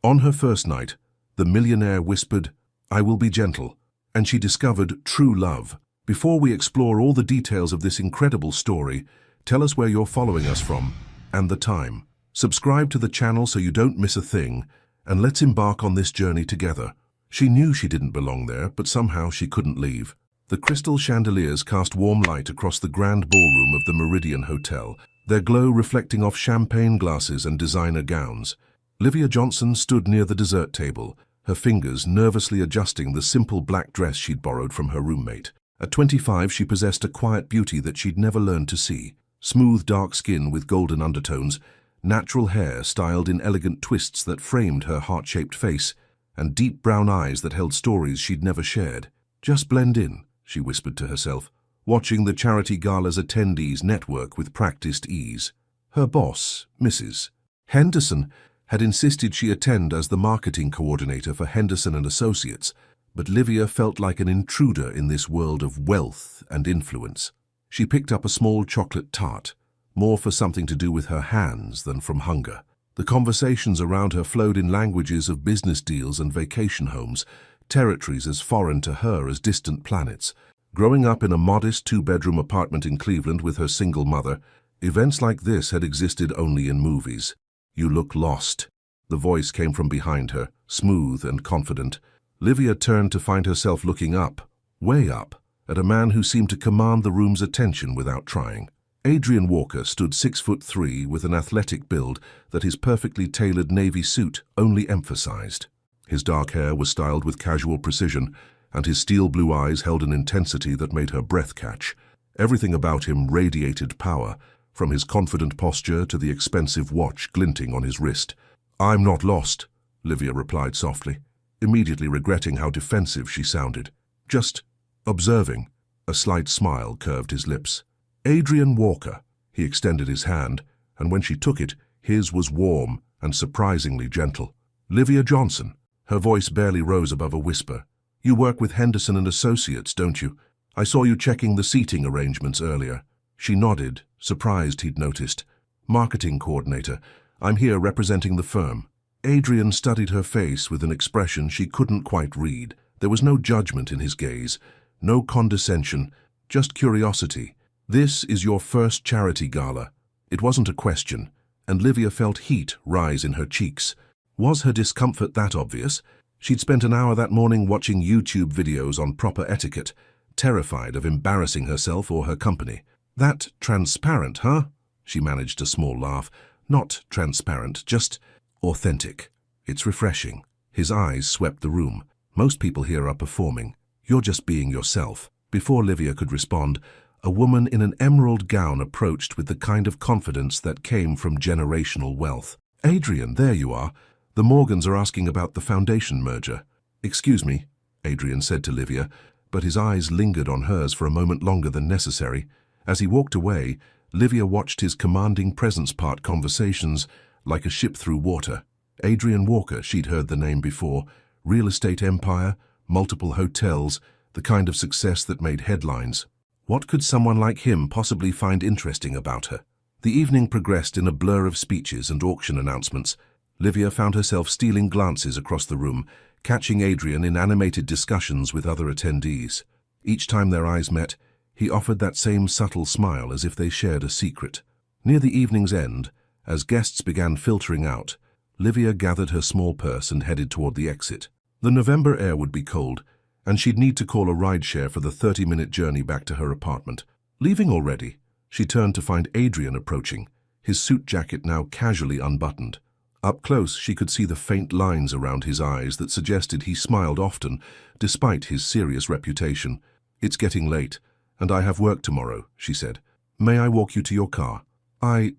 On her first night, the millionaire whispered, "I will be gentle," and she discovered true love. Before we explore all the details of this incredible story, tell us where you're following us from and the time. Subscribe to the channel so you don't miss a thing, and let's embark on this journey together. She knew she didn't belong there, but somehow she couldn't leave. The crystal chandeliers cast warm light across the grand ballroom of the Meridian Hotel, their glow reflecting off champagne glasses and designer gowns. Livia Johnson stood near the dessert table, her fingers nervously adjusting the simple black dress she'd borrowed from her roommate. At 25, she possessed a quiet beauty that she'd never learned to see. Smooth, dark skin with golden undertones, natural hair styled in elegant twists that framed her heart-shaped face, and deep brown eyes that held stories she'd never shared. "Just blend in," she whispered to herself, watching the charity gala's attendees network with practiced ease. Her boss, Mrs. Henderson, had insisted she attend as the marketing coordinator for Henderson and Associates, but Livia felt like an intruder in this world of wealth and influence. She picked up a small chocolate tart, more for something to do with her hands than from hunger. The conversations around her flowed in languages of business deals and vacation homes, territories as foreign to her as distant planets. Growing up in a modest two-bedroom apartment in Cleveland with her single mother, events like this had existed only in movies. "You look lost." The voice came from behind her, smooth and confident. Livia turned to find herself looking up, way up, at a man who seemed to command the room's attention without trying. Adrian Walker stood 6'3" with an athletic build that his perfectly tailored navy suit only emphasized. His dark hair was styled with casual precision, and his steel blue eyes held an intensity that made her breath catch. Everything about him radiated power, from his confident posture to the expensive watch glinting on his wrist. "I'm not lost," Livia replied softly, immediately regretting how defensive she sounded. "Just observing." A slight smile curved his lips. "Adrian Walker." He extended his hand, and when she took it, his was warm and surprisingly gentle. "Livia Johnson." Her voice barely rose above a whisper. "You work with Henderson and Associates, don't you? I saw you checking the seating arrangements earlier." She nodded, surprised he'd noticed. "Marketing coordinator. I'm here representing the firm." Adrian studied her face with an expression she couldn't quite read. There was no judgment in his gaze, no condescension, just curiosity. "This is your first charity gala." It wasn't a question, and Livia felt heat rise in her cheeks. Was her discomfort that obvious? She'd spent an hour that morning watching YouTube videos on proper etiquette, terrified of embarrassing herself or her company. "That transparent, huh?" She managed a small laugh. "Not transparent, just authentic. It's refreshing." His eyes swept the room. "Most people here are performing. You're just being yourself." Before Livia could respond, a woman in an emerald gown approached with the kind of confidence that came from generational wealth. "Adrian, there you are. The Morgans are asking about the foundation merger." "Excuse me," Adrian said to Livia, but his eyes lingered on hers for a moment longer than necessary. As he walked away, Livia watched his commanding presence part conversations like a ship through water. Adrian Walker, she'd heard the name before. Real estate empire, multiple hotels, the kind of success that made headlines. What could someone like him possibly find interesting about her? The evening progressed in a blur of speeches and auction announcements. Livia found herself stealing glances across the room, catching Adrian in animated discussions with other attendees. Each time their eyes met, he offered that same subtle smile as if they shared a secret. Near the evening's end, as guests began filtering out, Livia gathered her small purse and headed toward the exit. The November air would be cold, and she'd need to call a rideshare for the 30-minute journey back to her apartment. Leaving already? She turned to find Adrian approaching, his suit jacket now casually unbuttoned. Up close, she could see the faint lines around his eyes that suggested he smiled often, despite his serious reputation. "It's getting late, and I have work tomorrow," she said. "May I walk you to your car?" I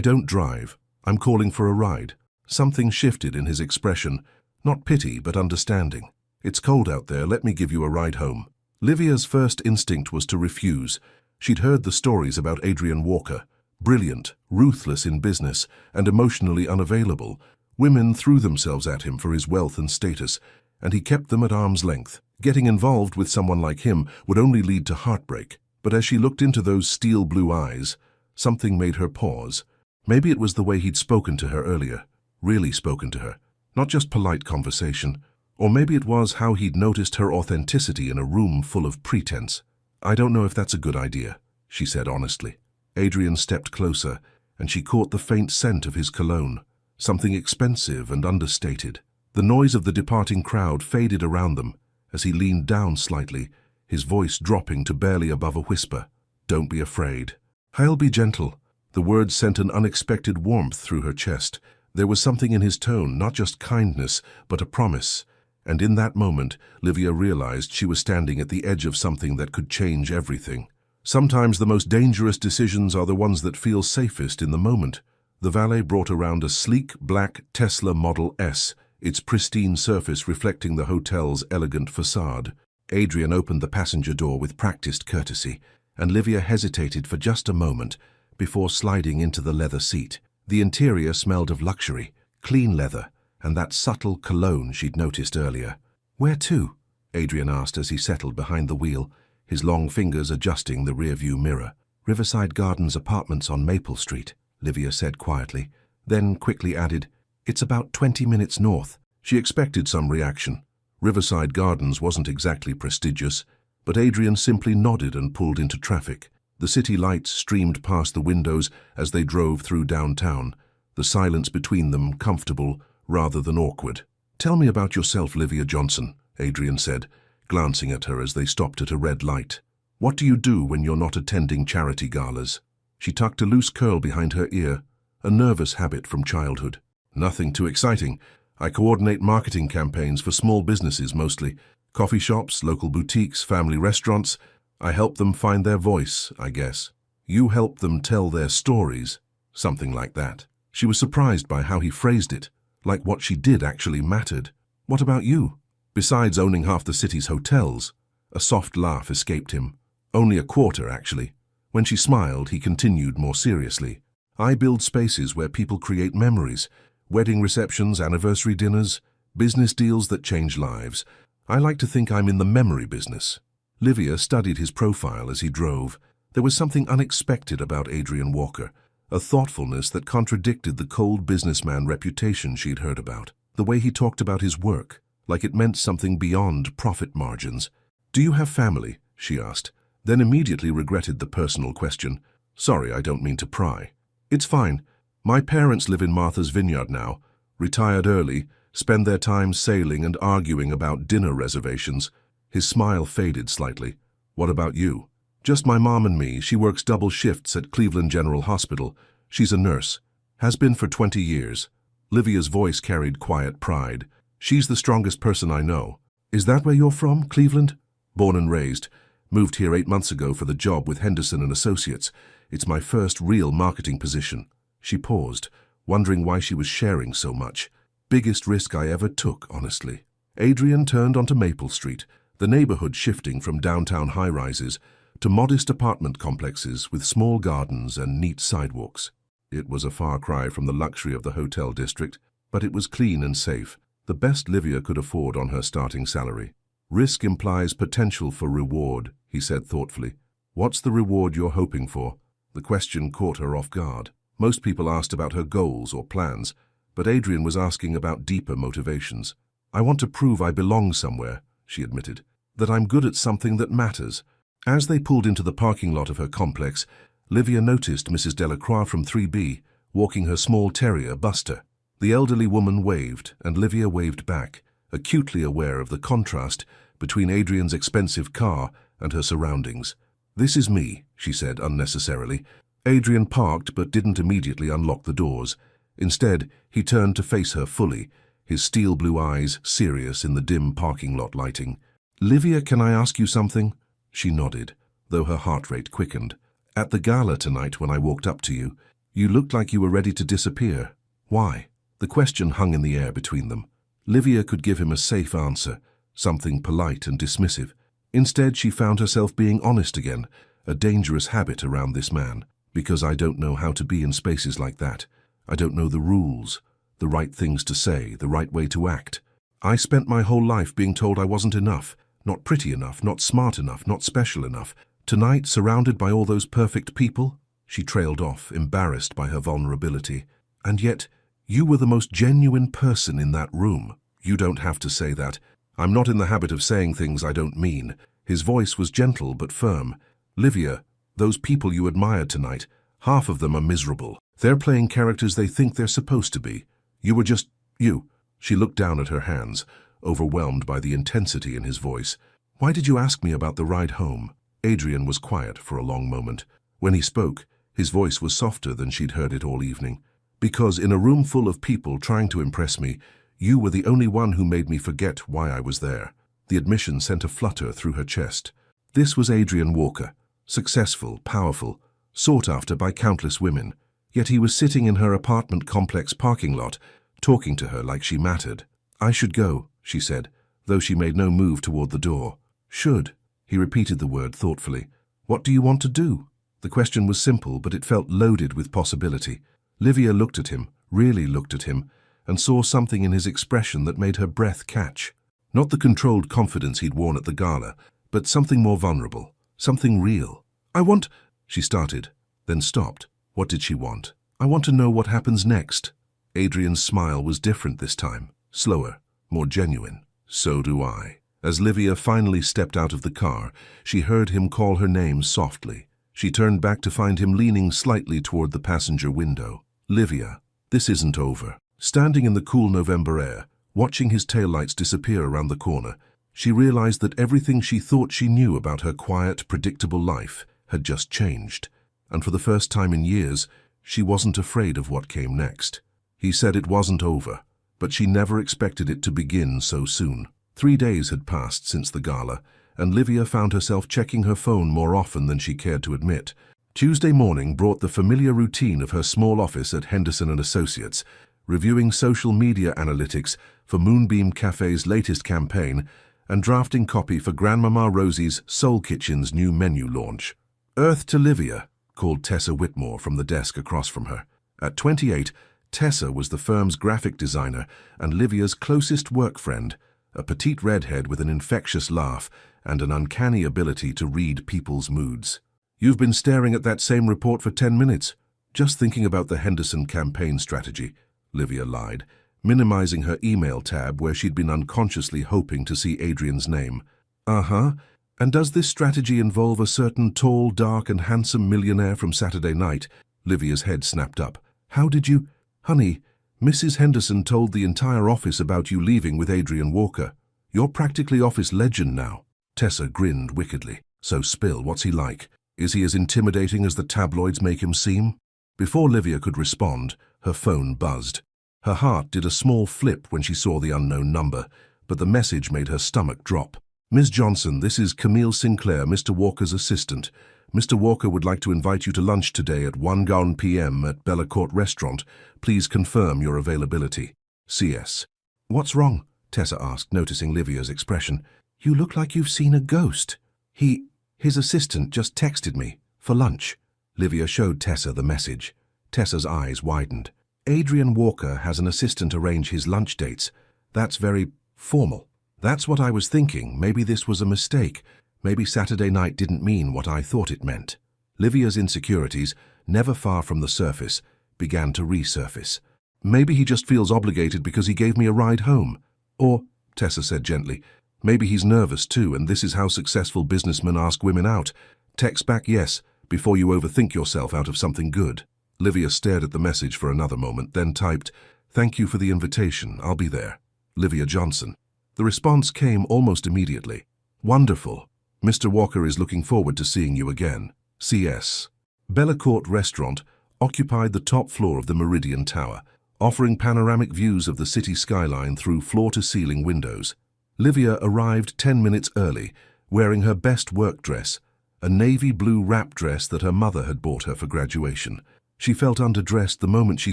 don't drive. I'm calling for a ride." Something shifted in his expression, not pity but understanding. "It's cold out there, let me give you a ride home." Livia's first instinct was to refuse. She'd heard the stories about Adrian Walker. Brilliant, ruthless in business, and emotionally unavailable. Women threw themselves at him for his wealth and status, and he kept them at arm's length. Getting involved with someone like him would only lead to heartbreak. But as she looked into those steel blue eyes, something made her pause. Maybe it was the way he'd spoken to her earlier, really spoken to her. not just polite conversation. Or maybe it was how he'd noticed her authenticity in a room full of pretense. "I don't know if that's a good idea," she said honestly. Adrian stepped closer, and she caught the faint scent of his cologne, something expensive and understated. The noise of the departing crowd faded around them as he leaned down slightly, his voice dropping to barely above a whisper. "Don't be afraid. I'll be gentle." The words sent an unexpected warmth through her chest. There was something in his tone, not just kindness, but a promise. And in that moment, Livia realized she was standing at the edge of something that could change everything. Sometimes the most dangerous decisions are the ones that feel safest in the moment. The valet brought around a sleek, black Tesla Model S, its pristine surface reflecting the hotel's elegant facade. Adrian opened the passenger door with practiced courtesy, and Livia hesitated for just a moment before sliding into the leather seat. The interior smelled of luxury, clean leather, and that subtle cologne she'd noticed earlier. "Where to?" Adrian asked as he settled behind the wheel, his long fingers adjusting the rearview mirror. "Riverside Gardens Apartments on Maple Street," Livia said quietly, then quickly added, "It's about 20 minutes north." She expected some reaction. Riverside Gardens wasn't exactly prestigious, but Adrian simply nodded and pulled into traffic. The city lights streamed past the windows as they drove through downtown, the silence between them comfortable rather than awkward. "Tell me about yourself, Livia Johnson," Adrian said, glancing at her as they stopped at a red light. "What do you do when you're not attending charity galas?" She tucked a loose curl behind her ear, a nervous habit from childhood. "Nothing too exciting. I coordinate marketing campaigns for small businesses mostly. Coffee shops, local boutiques, family restaurants. I help them find their voice, I guess." "You help them tell their stories." Something like that. She was surprised by how he phrased it, like what she did actually mattered. "What about you?" "Besides owning half the city's hotels." A soft laugh escaped him. "Only a quarter, actually." When she smiled, he continued more seriously. "I build spaces where people create memories, wedding receptions, anniversary dinners, business deals that change lives. I like to think I'm in the memory business." Livia studied his profile as he drove. There was something unexpected about Adrian Walker, a thoughtfulness that contradicted the cold businessman reputation she'd heard about. The way he talked about his work, like it meant something beyond profit margins. "Do you have family?" she asked, then immediately regretted the personal question. "Sorry, I don't mean to pry." "It's fine. My parents live in Martha's Vineyard now, retired early, spend their time sailing and arguing about dinner reservations." His smile faded slightly. "What about you?" "Just my mom and me. She works double shifts at Cleveland General Hospital. She's a nurse. Has been for 20 years. Livia's voice carried quiet pride. "She's the strongest person I know." "Is that where you're from, Cleveland?" "Born and raised. Moved here 8 months ago for the job with Henderson & Associates. It's my first real marketing position." She paused, wondering why she was sharing so much. "Biggest risk I ever took, honestly." Adrian turned onto Maple Street, the neighborhood shifting from downtown high-rises to modest apartment complexes with small gardens and neat sidewalks. It was a far cry from the luxury of the hotel district, but it was clean and safe, the best Livia could afford on her starting salary. "Risk implies potential for reward," he said thoughtfully. "What's the reward you're hoping for?" The question caught her off guard. Most people asked about her goals or plans, but Adrian was asking about deeper motivations. "I want to prove I belong somewhere," she admitted, "that I'm good at something that matters." As they pulled into the parking lot of her complex, Livia noticed Mrs. Delacroix from 3B, walking her small terrier, Buster. The elderly woman waved, and Livia waved back, acutely aware of the contrast between Adrian's expensive car and her surroundings. "This is me," she said unnecessarily. Adrian parked but didn't immediately unlock the doors. Instead, he turned to face her fully, his steel blue eyes serious in the dim parking lot lighting. "Livia, can I ask you something?" She nodded, though her heart rate quickened. "At the gala tonight when I walked up to you, you looked like you were ready to disappear. Why?" The question hung in the air between them. Livia could give him a safe answer, something polite and dismissive. Instead, she found herself being honest again, a dangerous habit around this man. "Because I don't know how to be in spaces like that. I don't know the rules, the right things to say, the right way to act. I spent my whole life being told I wasn't enough, not pretty enough, not smart enough, not special enough. Tonight, surrounded by all those perfect people?" She trailed off, embarrassed by her vulnerability. "And yet, You were the most genuine person in that room. You don't have to say that. I'm not in the habit of saying things I don't mean. His voice was gentle but firm. Livia, those people you admired tonight, half of them are miserable. They're playing characters they think they're supposed to be. You were just you. She looked down at her hands, overwhelmed by the intensity in his voice. Why did you ask me about the ride home? Adrian was quiet for a long moment. When he spoke, his voice was softer than she'd heard it all evening. Because in a room full of people trying to impress me, you were the only one who made me forget why I was there. The admission sent a flutter through her chest. This was Adrian Walker, successful, powerful, sought after by countless women. Yet he was sitting in her apartment complex parking lot, talking to her like she mattered. I should go, she said, though she made no move toward the door. Should. He repeated the word thoughtfully. What do you want to do? The question was simple, but it felt loaded with possibility. Livia looked at him, really looked at him, and saw something in his expression that made her breath catch. Not the controlled confidence he'd worn at the gala, but something more vulnerable, something real. I want, she started, then stopped. What did she want? I want to know what happens next. Adrian's smile was different this time, slower, more genuine. So do I. As Livia finally stepped out of the car, she heard him call her name softly. She turned back to find him leaning slightly toward the passenger window. Livia, this isn't over. Standing in the cool November air, watching his taillights disappear around the corner, she realized that everything she thought she knew about her quiet, predictable life had just changed. And for the first time in years, she wasn't afraid of what came next. He said it wasn't over, but she never expected it to begin so soon. 3 days had passed since the gala, and Livia found herself checking her phone more often than she cared to admit. Tuesday morning brought the familiar routine of her small office at Henderson & Associates, reviewing social media analytics for Moonbeam Cafe's latest campaign and drafting copy for Grandmama Rosie's Soul Kitchen's new menu launch. Earth to Livia, called Tessa Whitmore from the desk across from her. At 28, Tessa was the firm's graphic designer and Livia's closest work friend, a petite redhead with an infectious laugh and an uncanny ability to read people's moods. You've been staring at that same report for 10 minutes, just thinking about the Henderson campaign strategy, Livia lied, minimizing her email tab where she'd been unconsciously hoping to see Adrian's name. Uh-huh. And does this strategy involve a certain tall, dark and handsome millionaire from Saturday night? Livia's head snapped up. How did you... Honey, Mrs. Henderson told the entire office about you leaving with Adrian Walker. You're practically office legend now. Tessa grinned wickedly. So spill, what's he like? Is he as intimidating as the tabloids make him seem? Before Livia could respond, her phone buzzed. Her heart did a small flip when she saw the unknown number, but the message made her stomach drop. Ms. Johnson, this is Camille Sinclair, Mr. Walker's assistant. Mr. Walker would like to invite you to lunch today at 1 p.m. at Bellacourt Restaurant. Please confirm your availability. C.S. What's wrong? Tessa asked, noticing Livia's expression. You look like you've seen a ghost. His assistant just texted me. For lunch. Livia showed Tessa the message. Tessa's eyes widened. Adrian Walker has an assistant arrange his lunch dates. That's very formal. That's what I was thinking. Maybe this was a mistake. Maybe Saturday night didn't mean what I thought it meant. Livia's insecurities, never far from the surface, began to resurface. Maybe he just feels obligated because he gave me a ride home. Or, Tessa said gently, maybe he's nervous too, and this is how successful businessmen ask women out. Text back yes, before you overthink yourself out of something good. Livia stared at the message for another moment, then typed, Thank you for the invitation, I'll be there. Livia Johnson. The response came almost immediately. Wonderful. Mr. Walker is looking forward to seeing you again. C.S. Bellacourt Restaurant occupied the top floor of the Meridian Tower, offering panoramic views of the city skyline through floor-to-ceiling windows. Livia arrived 10 minutes early, wearing her best work dress, a navy blue wrap dress that her mother had bought her for graduation. She felt underdressed the moment she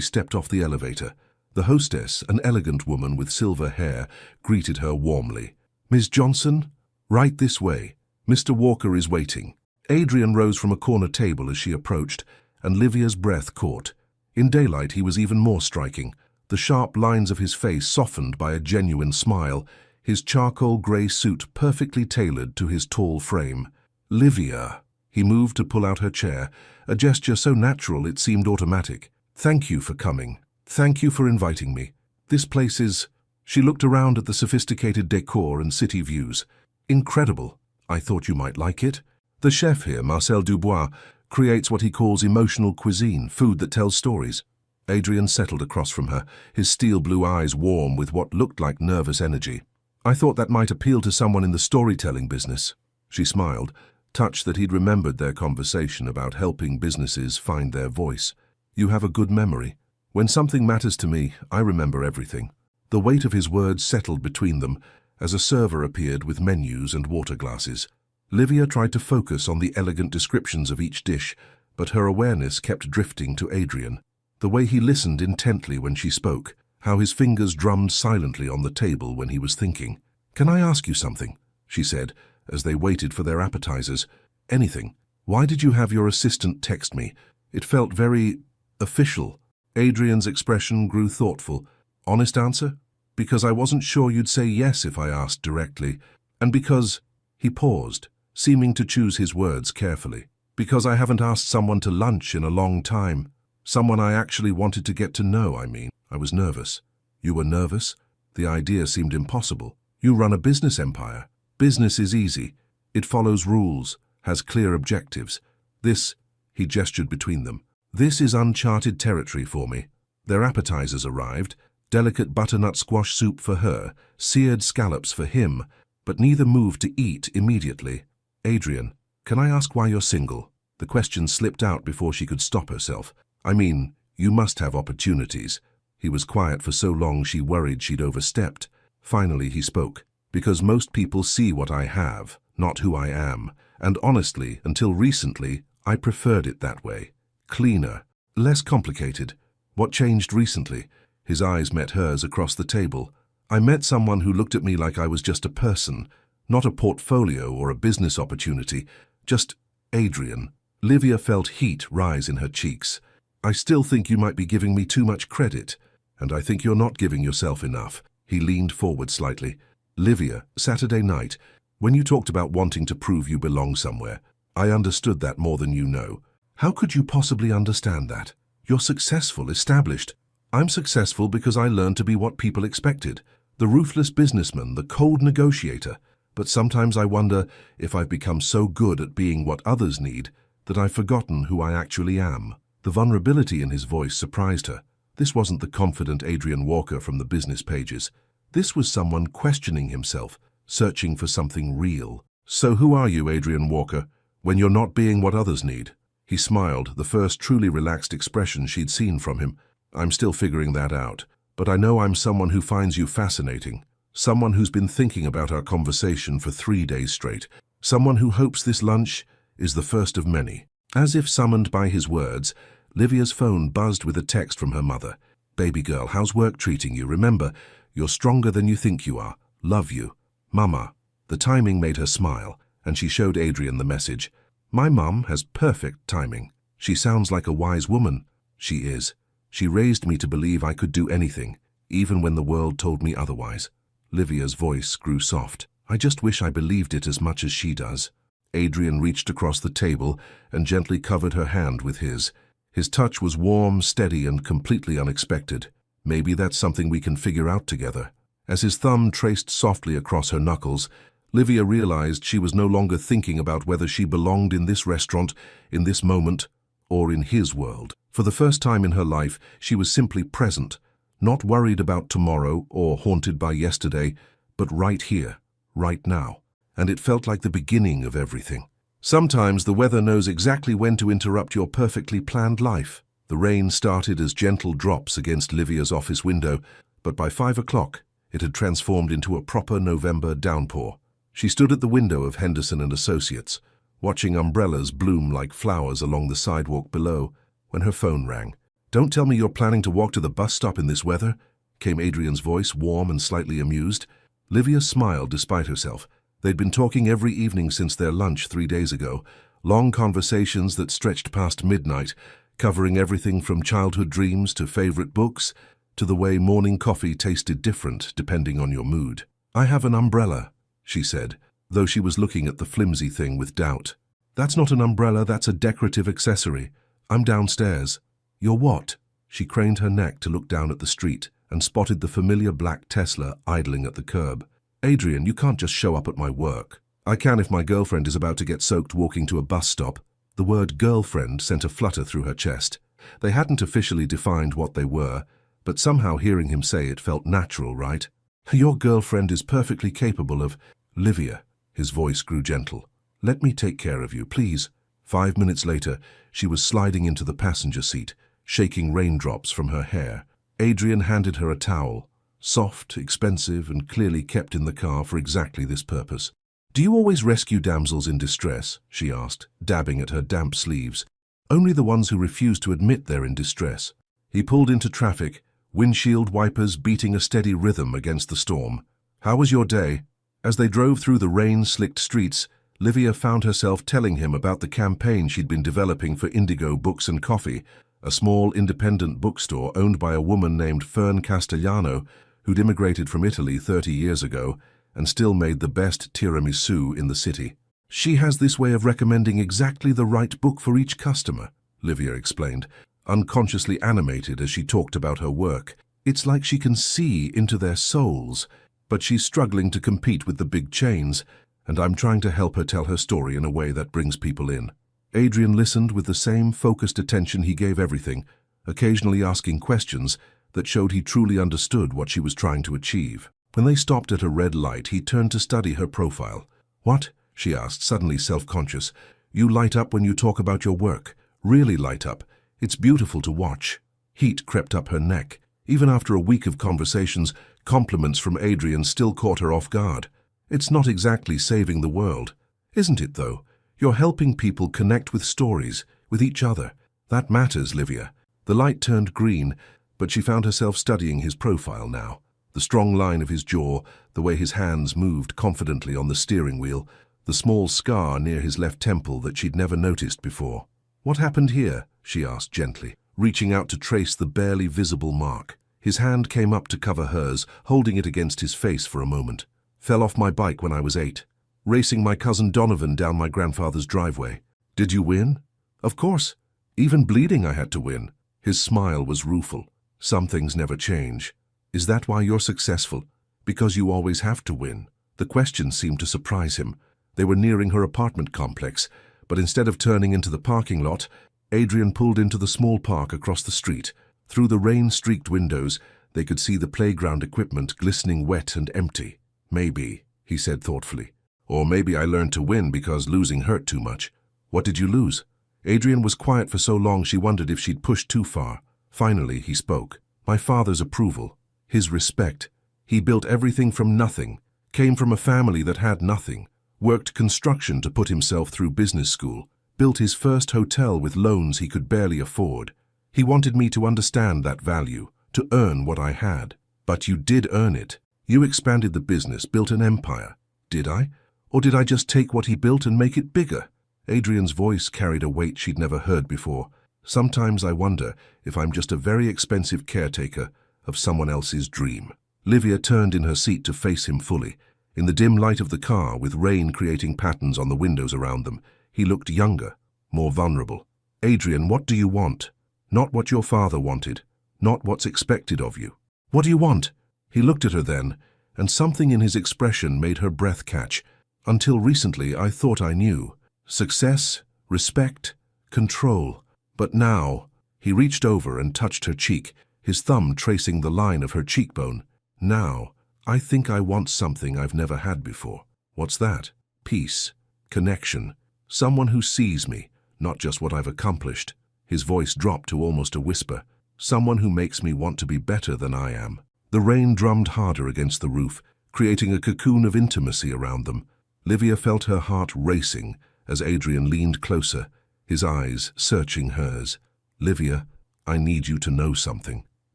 stepped off the elevator. The hostess, an elegant woman with silver hair, greeted her warmly. Ms. Johnson? Right this way. Mr. Walker is waiting. Adrian rose from a corner table as she approached, and Livia's breath caught. In daylight he was even more striking, the sharp lines of his face softened by a genuine smile, his charcoal grey suit perfectly tailored to his tall frame. Livia. He moved to pull out her chair, a gesture so natural it seemed automatic. Thank you for coming. Thank you for inviting me. This place is... She looked around at the sophisticated decor and city views. Incredible. I thought you might like it. The chef here, Marcel Dubois, creates what he calls emotional cuisine, food that tells stories. Adrian settled across from her, his steel blue eyes warm with what looked like nervous energy. I thought that might appeal to someone in the storytelling business. She smiled, touched that he'd remembered their conversation about helping businesses find their voice. You have a good memory. When something matters to me, I remember everything. The weight of his words settled between them as a server appeared with menus and water glasses. Livia tried to focus on the elegant descriptions of each dish, but her awareness kept drifting to Adrian. The way he listened intently when she spoke, how his fingers drummed silently on the table when he was thinking. "Can I ask you something?" she said, as they waited for their appetizers. "Anything. Why did you have your assistant text me? It felt very... official." Adrian's expression grew thoughtful. "Honest answer? Because I wasn't sure you'd say yes if I asked directly. And because..." He paused, seeming to choose his words carefully. "Because I haven't asked someone to lunch in a long time. Someone I actually wanted to get to know, I mean. I was nervous." "You were nervous?" The idea seemed impossible. "You run a business empire. Business is easy. It follows rules, has clear objectives. This..." He gestured between them. "This is uncharted territory for me." Their appetizers arrived, delicate butternut squash soup for her, seared scallops for him, but neither moved to eat immediately. "Adrian, can I ask why you're single?" The question slipped out before she could stop herself. "I mean, you must have opportunities." He was quiet for so long she worried she'd overstepped. Finally he spoke. "Because most people see what I have, not who I am. And honestly, until recently, I preferred it that way. Cleaner, less complicated." "What changed recently?" His eyes met hers across the table. "I met someone who looked at me like I was just a person, not a portfolio or a business opportunity, just Adrian." Livia felt heat rise in her cheeks. "I still think you might be giving me too much credit, and I think you're not giving yourself enough." He leaned forward slightly. "Livia, Saturday night, when you talked about wanting to prove you belong somewhere, I understood that more than you know. How could you possibly understand that? You're successful, established. I'm successful because I learned to be what people expected. The ruthless businessman, the cold negotiator. But sometimes I wonder if I've become so good at being what others need that I've forgotten who I actually am." The vulnerability in his voice surprised her. This wasn't the confident Adrian Walker from the business pages. This was someone questioning himself, searching for something real. "So who are you, Adrian Walker, when you're not being what others need?" He smiled, the first truly relaxed expression she'd seen from him. "I'm still figuring that out, but I know I'm someone who finds you fascinating. Someone who's been thinking about our conversation for 3 days straight. Someone who hopes this lunch is the first of many." As if summoned by his words, Livia's phone buzzed with a text from her mother. "Baby girl, how's work treating you? Remember, you're stronger than you think you are. Love you. Mama." The timing made her smile, and she showed Adrian the message. "My mum has perfect timing. She sounds like a wise woman." "She is. She raised me to believe I could do anything, even when the world told me otherwise." Livia's voice grew soft. "I just wish I believed it as much as she does." Adrian reached across the table and gently covered her hand with his. His touch was warm, steady, and completely unexpected. "Maybe that's something we can figure out together." As his thumb traced softly across her knuckles, Livia realized she was no longer thinking about whether she belonged in this restaurant, in this moment, or in his world. For the first time in her life, she was simply present, not worried about tomorrow or haunted by yesterday, but right here, right now. And it felt like the beginning of everything. Sometimes the weather knows exactly when to interrupt your perfectly planned life. The rain started as gentle drops against Livia's office window, but by 5 o'clock, it had transformed into a proper November downpour. She stood at the window of Henderson and Associates, watching umbrellas bloom like flowers along the sidewalk below, when her phone rang. "Don't tell me you're planning to walk to the bus stop in this weather?" came Adrian's voice, warm and slightly amused. Livia smiled despite herself. They'd been talking every evening since their lunch 3 days ago, long conversations that stretched past midnight, covering everything from childhood dreams to favorite books, to the way morning coffee tasted different depending on your mood. "I have an umbrella," she said, though she was looking at the flimsy thing with doubt. "That's not an umbrella, that's a decorative accessory. I'm downstairs." "You're what?" She craned her neck to look down at the street and spotted the familiar black Tesla idling at the curb. "Adrian, you can't just show up at my work." "I can if my girlfriend is about to get soaked walking to a bus stop." The word girlfriend sent a flutter through her chest. They hadn't officially defined what they were, but somehow hearing him say it felt natural, right? "Your girlfriend is perfectly capable of—" "Livia," his voice grew gentle. "Let me take care of you, please." 5 minutes later, she was sliding into the passenger seat, shaking raindrops from her hair. Adrian handed her a towel, soft, expensive, and clearly kept in the car for exactly this purpose. "Do you always rescue damsels in distress?" she asked, dabbing at her damp sleeves. "Only the ones who refuse to admit they're in distress." He pulled into traffic, windshield wipers beating a steady rhythm against the storm. "How was your day?" As they drove through the rain-slicked streets, Livia found herself telling him about the campaign she'd been developing for Indigo Books and Coffee, a small independent bookstore owned by a woman named Fern Castellano, who'd immigrated from Italy 30 years ago and still made the best tiramisu in the city. "She has this way of recommending exactly the right book for each customer," Livia explained, unconsciously animated as she talked about her work. "It's like she can see into their souls, but she's struggling to compete with the big chains, and I'm trying to help her tell her story in a way that brings people in." Adrian listened with the same focused attention he gave everything, occasionally asking questions that showed he truly understood what she was trying to achieve. When they stopped at a red light, he turned to study her profile. "What?" she asked, suddenly self-conscious. "You light up when you talk about your work. Really light up. It's beautiful to watch." Heat crept up her neck. Even after a week of conversations, compliments from Adrian still caught her off guard. "It's not exactly saving the world. Isn't it, though? You're helping people connect with stories, with each other. That matters, Livia." The light turned green, but she found herself studying his profile now. The strong line of his jaw, the way his hands moved confidently on the steering wheel, the small scar near his left temple that she'd never noticed before. "What happened here?" she asked gently, reaching out to trace the barely visible mark. His hand came up to cover hers, holding it against his face for a moment. "Fell off my bike when I was 8, racing my cousin Donovan down my grandfather's driveway." "Did you win?" "Of course. Even bleeding I had to win." His smile was rueful. "Some things never change." "Is that why you're successful? Because you always have to win?" The question seemed to surprise him. They were nearing her apartment complex, but instead of turning into the parking lot, Adrian pulled into the small park across the street. Through the rain-streaked windows, they could see the playground equipment glistening wet and empty. "Maybe," he said thoughtfully. "Or maybe I learned to win because losing hurt too much." "What did you lose?" Adrian was quiet for so long she wondered if she'd pushed too far. Finally, he spoke. "My father's approval. His respect. He built everything from nothing, came from a family that had nothing, worked construction to put himself through business school, built his first hotel with loans he could barely afford. He wanted me to understand that value, to earn what I had. But you did earn it. You expanded the business, built an empire. Did I? Or did I just take what he built and make it bigger?" Adrian's voice carried a weight she'd never heard before. "Sometimes I wonder if I'm just a very expensive caretaker of someone else's dream." Livia turned in her seat to face him fully. In the dim light of the car, with rain creating patterns on the windows around them, he looked younger, more vulnerable. "Adrian, what do you want? Not what your father wanted, not what's expected of you. What do you want?" He looked at her then, and something in his expression made her breath catch. "Until recently, I thought I knew. Success, respect, control. But now—" He reached over and touched her cheek, his thumb tracing the line of her cheekbone. "Now, I think I want something I've never had before." "What's that?" "Peace, connection, someone who sees me, not just what I've accomplished." His voice dropped to almost a whisper. "Someone who makes me want to be better than I am." The rain drummed harder against the roof, creating a cocoon of intimacy around them. Livia felt her heart racing as Adrian leaned closer, his eyes searching hers. "Livia, I need you to know something."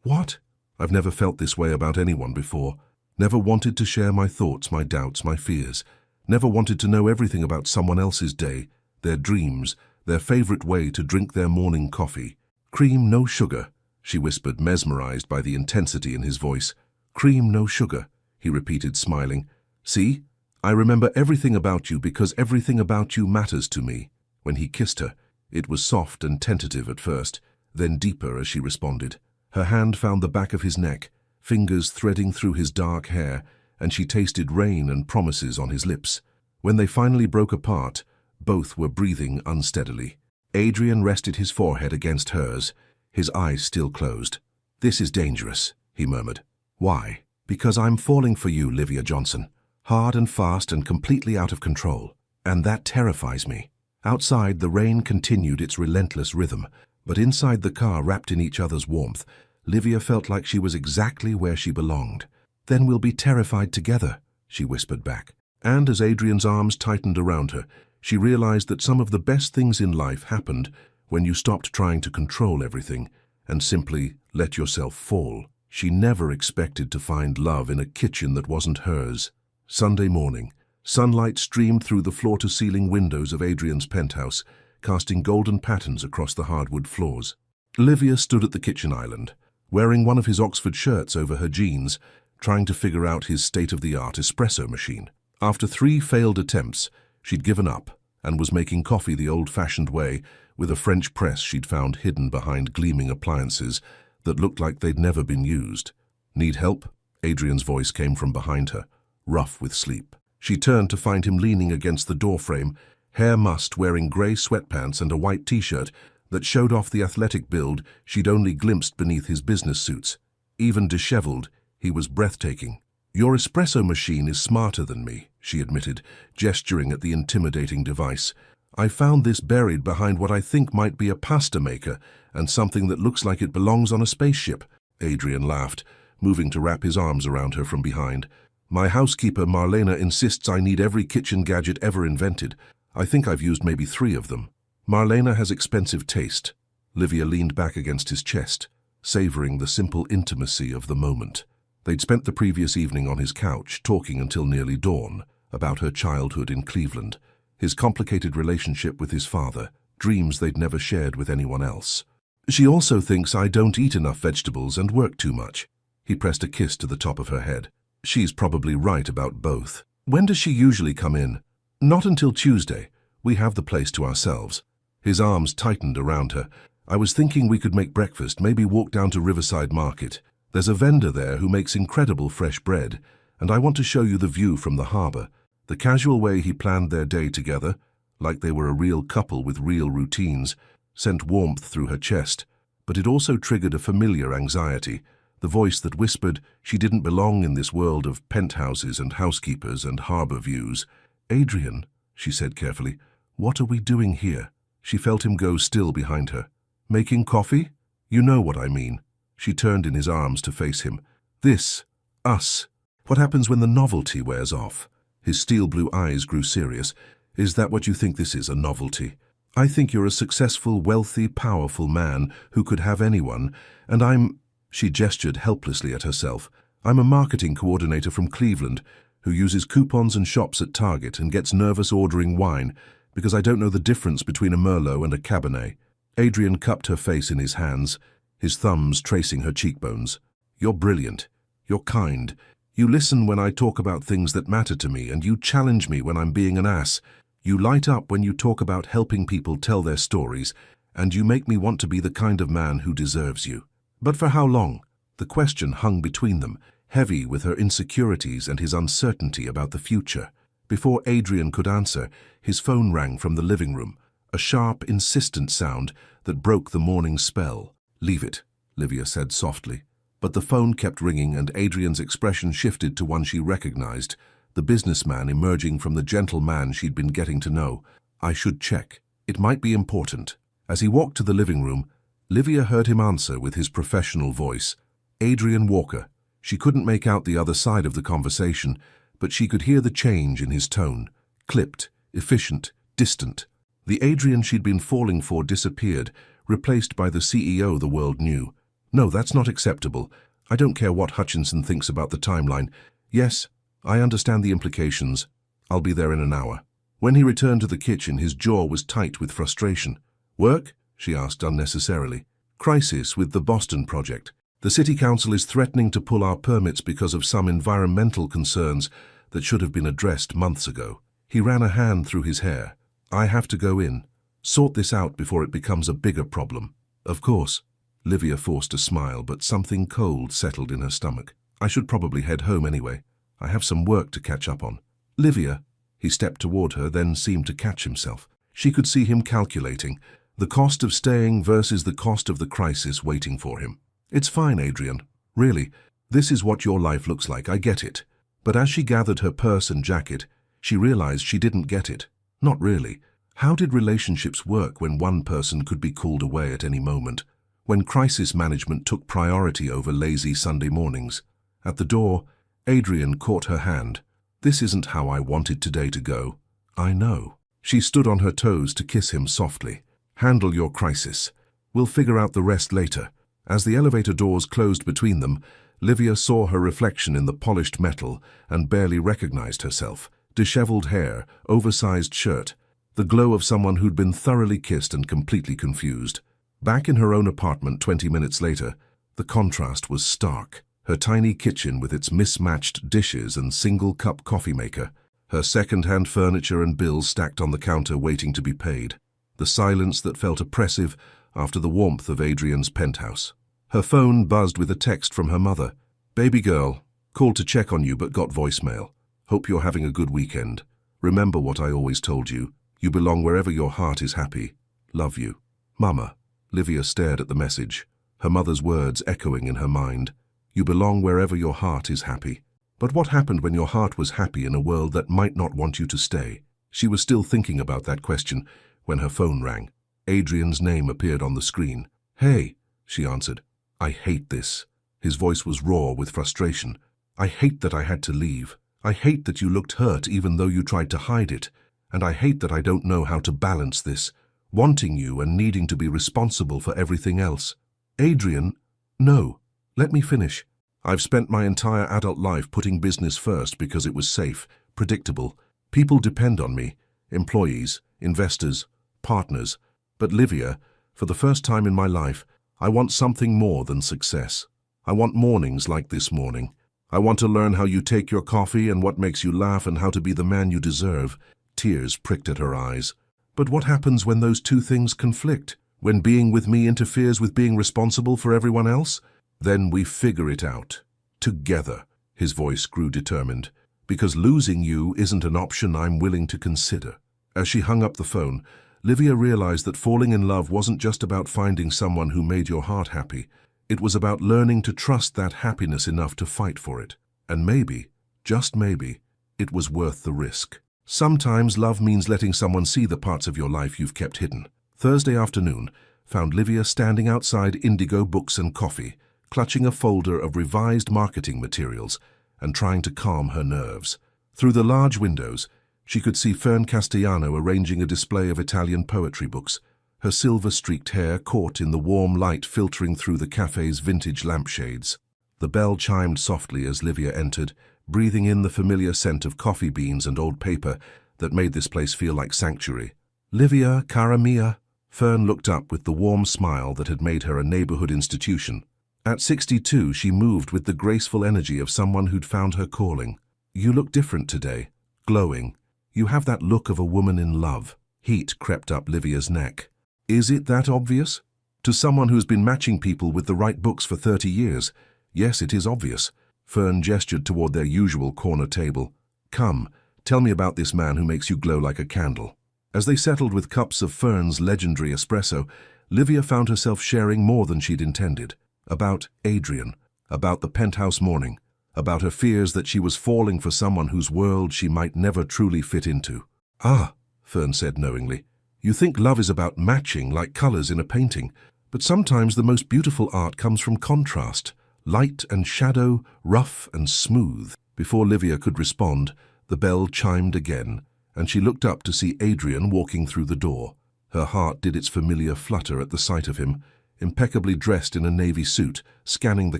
"What?" "I've never felt this way about anyone before. Never wanted to share my thoughts, my doubts, my fears. Never wanted to know everything about someone else's day, their dreams, their favorite way to drink their morning coffee. Cream, no sugar," she whispered, mesmerized by the intensity in his voice. "Cream, no sugar," he repeated, smiling. "See? I remember everything about you because everything about you matters to me." When he kissed her, it was soft and tentative at first, then deeper as she responded. Her hand found the back of his neck, fingers threading through his dark hair, and she tasted rain and promises on his lips. When they finally broke apart, both were breathing unsteadily. Adrian rested his forehead against hers, his eyes still closed. "This is dangerous," he murmured. "Why?" "Because I'm falling for you, Livia Johnson. Hard and fast and completely out of control. And that terrifies me." Outside, the rain continued its relentless rhythm, but inside the car, wrapped in each other's warmth, Livia felt like she was exactly where she belonged. "Then we'll be terrified together," she whispered back. And as Adrian's arms tightened around her, she realized that some of the best things in life happened when you stopped trying to control everything and simply let yourself fall. She never expected to find love in a kitchen that wasn't hers. Sunday morning, sunlight streamed through the floor-to-ceiling windows of Adrian's penthouse, casting golden patterns across the hardwood floors. Livia stood at the kitchen island, wearing one of his Oxford shirts over her jeans, trying to figure out his state-of-the-art espresso machine. After 3 failed attempts, she'd given up and was making coffee the old-fashioned way with a French press she'd found hidden behind gleaming appliances that looked like they'd never been used. "Need help?" Adrian's voice came from behind her, rough with sleep. She turned to find him leaning against the doorframe, hair mussed, wearing grey sweatpants and a white t-shirt that showed off the athletic build she'd only glimpsed beneath his business suits. Even disheveled, he was breathtaking. "Your espresso machine is smarter than me," she admitted, gesturing at the intimidating device. "I found this buried behind what I think might be a pasta maker and something that looks like it belongs on a spaceship." Adrian laughed, moving to wrap his arms around her from behind. "My housekeeper Marlena insists I need every kitchen gadget ever invented. I think I've used maybe 3 of them." "Marlena has expensive taste." Livia leaned back against his chest, savoring the simple intimacy of the moment. They'd spent the previous evening on his couch, talking until nearly dawn, about her childhood in Cleveland, his complicated relationship with his father, dreams they'd never shared with anyone else. "She also thinks I don't eat enough vegetables and work too much." He pressed a kiss to the top of her head. "She's probably right about both." "When does she usually come in?" "Not until Tuesday. We have the place to ourselves." His arms tightened around her. "I was thinking we could make breakfast, maybe walk down to Riverside Market. There's a vendor there who makes incredible fresh bread, and I want to show you the view from the harbor." The casual way he planned their day together, like they were a real couple with real routines, sent warmth through her chest, but it also triggered a familiar anxiety, the voice that whispered she didn't belong in this world of penthouses and housekeepers and harbor views. "Adrian," she said carefully, "what are we doing here?" She felt him go still behind her. "Making coffee? You know what I mean." She turned in his arms to face him. "This, us. What happens when the novelty wears off?" His steel blue eyes grew serious. "Is that what you think this is, a novelty? I think you're a successful, wealthy, powerful man who could have anyone, and I'm—" She gestured helplessly at herself. "I'm a marketing coordinator from Cleveland who uses coupons and shops at Target and gets nervous ordering wine because I don't know the difference between a Merlot and a Cabernet." Adrian cupped her face in his hands, his thumbs tracing her cheekbones. "You're brilliant. You're kind. You listen when I talk about things that matter to me, and you challenge me when I'm being an ass. You light up when you talk about helping people tell their stories, and you make me want to be the kind of man who deserves you." But for how long? The question hung between them, heavy with her insecurities and his uncertainty about the future. Before Adrian could answer, his phone rang from the living room, a sharp, insistent sound that broke the morning spell. "Leave it," Livia said softly. But the phone kept ringing, and Adrian's expression shifted to one she recognized, the businessman emerging from the gentleman she'd been getting to know. "I should check. It might be important." As he walked to the living room, Livia heard him answer with his professional voice. "Adrian Walker." She couldn't make out the other side of the conversation, but she could hear the change in his tone. Clipped, efficient, distant. The Adrian she'd been falling for disappeared, replaced by the CEO the world knew. "No, that's not acceptable. I don't care what Hutchinson thinks about the timeline. Yes, I understand the implications. I'll be there in an hour." When he returned to the kitchen, his jaw was tight with frustration. "Work?" she asked unnecessarily. "Crisis with the Boston project. The city council is threatening to pull our permits because of some environmental concerns that should have been addressed months ago." He ran a hand through his hair. "I have to go in. Sort this out before it becomes a bigger problem." "Of course." Livia forced a smile, but something cold settled in her stomach. I should probably head home anyway. I have some work to catch up on. Livia, he stepped toward her, then seemed to catch himself. She could see him calculating the cost of staying versus the cost of the crisis waiting for him. It's fine, Adrian. Really, this is what your life looks like, I get it. But as she gathered her purse and jacket, she realized she didn't get it. Not really. How did relationships work when one person could be called away at any moment? When crisis management took priority over lazy Sunday mornings? At the door, Adrian caught her hand. This isn't how I wanted today to go. I know. She stood on her toes to kiss him softly. Handle your crisis. We'll figure out the rest later. As the elevator doors closed between them, Livia saw her reflection in the polished metal and barely recognized herself. Disheveled hair, oversized shirt, the glow of someone who'd been thoroughly kissed and completely confused. Back in her own apartment 20 minutes later, the contrast was stark. Her tiny kitchen with its mismatched dishes and single-cup coffee maker, her second-hand furniture and bills stacked on the counter waiting to be paid, the silence that felt oppressive after the warmth of Adrian's penthouse. Her phone buzzed with a text from her mother. "Baby girl, called to check on you but got voicemail. Hope you're having a good weekend. Remember what I always told you. You belong wherever your heart is happy. Love you. Mama." Livia stared at the message, her mother's words echoing in her mind. You belong wherever your heart is happy. But what happened when your heart was happy in a world that might not want you to stay? She was still thinking about that question when her phone rang. Adrian's name appeared on the screen. "Hey," she answered. "I hate this." His voice was raw with frustration. "I hate that I had to leave. I hate that you looked hurt even though you tried to hide it. And I hate that I don't know how to balance this, wanting you and needing to be responsible for everything else." "Adrian, no. Let me finish. I've spent my entire adult life putting business first because it was safe, predictable. People depend on me, employees, investors, partners. But Livia, for the first time in my life, I want something more than success. I want mornings like this morning. I want to learn how you take your coffee and what makes you laugh and how to be the man you deserve." Tears pricked at her eyes. "But what happens when those two things conflict? When being with me interferes with being responsible for everyone else? Then we figure it out. Together." His voice grew determined. "Because losing you isn't an option I'm willing to consider." As she hung up the phone, Livia realized that falling in love wasn't just about finding someone who made your heart happy. It was about learning to trust that happiness enough to fight for it. And maybe, just maybe, it was worth the risk. Sometimes love means letting someone see the parts of your life you've kept hidden. Thursday afternoon found Livia standing outside Indigo Books and Coffee, clutching a folder of revised marketing materials and trying to calm her nerves. Through the large windows, she could see Fern Castellano arranging a display of Italian poetry books, her silver-streaked hair caught in the warm light filtering through the cafe's vintage lampshades. The bell chimed softly as Livia entered, breathing in the familiar scent of coffee beans and old paper that made this place feel like sanctuary. "Livia, cara mia." Fern looked up with the warm smile that had made her a neighborhood institution. At 62, she moved with the graceful energy of someone who'd found her calling. "You look different today, glowing. You have that look of a woman in love." Heat crept up Livia's neck. Is it that obvious? To someone who's been matching people with the right books for 30 years, yes, it is obvious. Fern gestured toward their usual corner table. "Come, tell me about this man who makes you glow like a candle." As they settled with cups of Fern's legendary espresso, Livia found herself sharing more than she'd intended. About Adrian, about the penthouse morning, about her fears that she was falling for someone whose world she might never truly fit into. "Ah," Fern said knowingly, "you think love is about matching like colors in a painting, but sometimes the most beautiful art comes from contrast, light and shadow, rough and smooth." Before Livia could respond, the bell chimed again, and she looked up to see Adrian walking through the door. Her heart did its familiar flutter at the sight of him, impeccably dressed in a navy suit, scanning the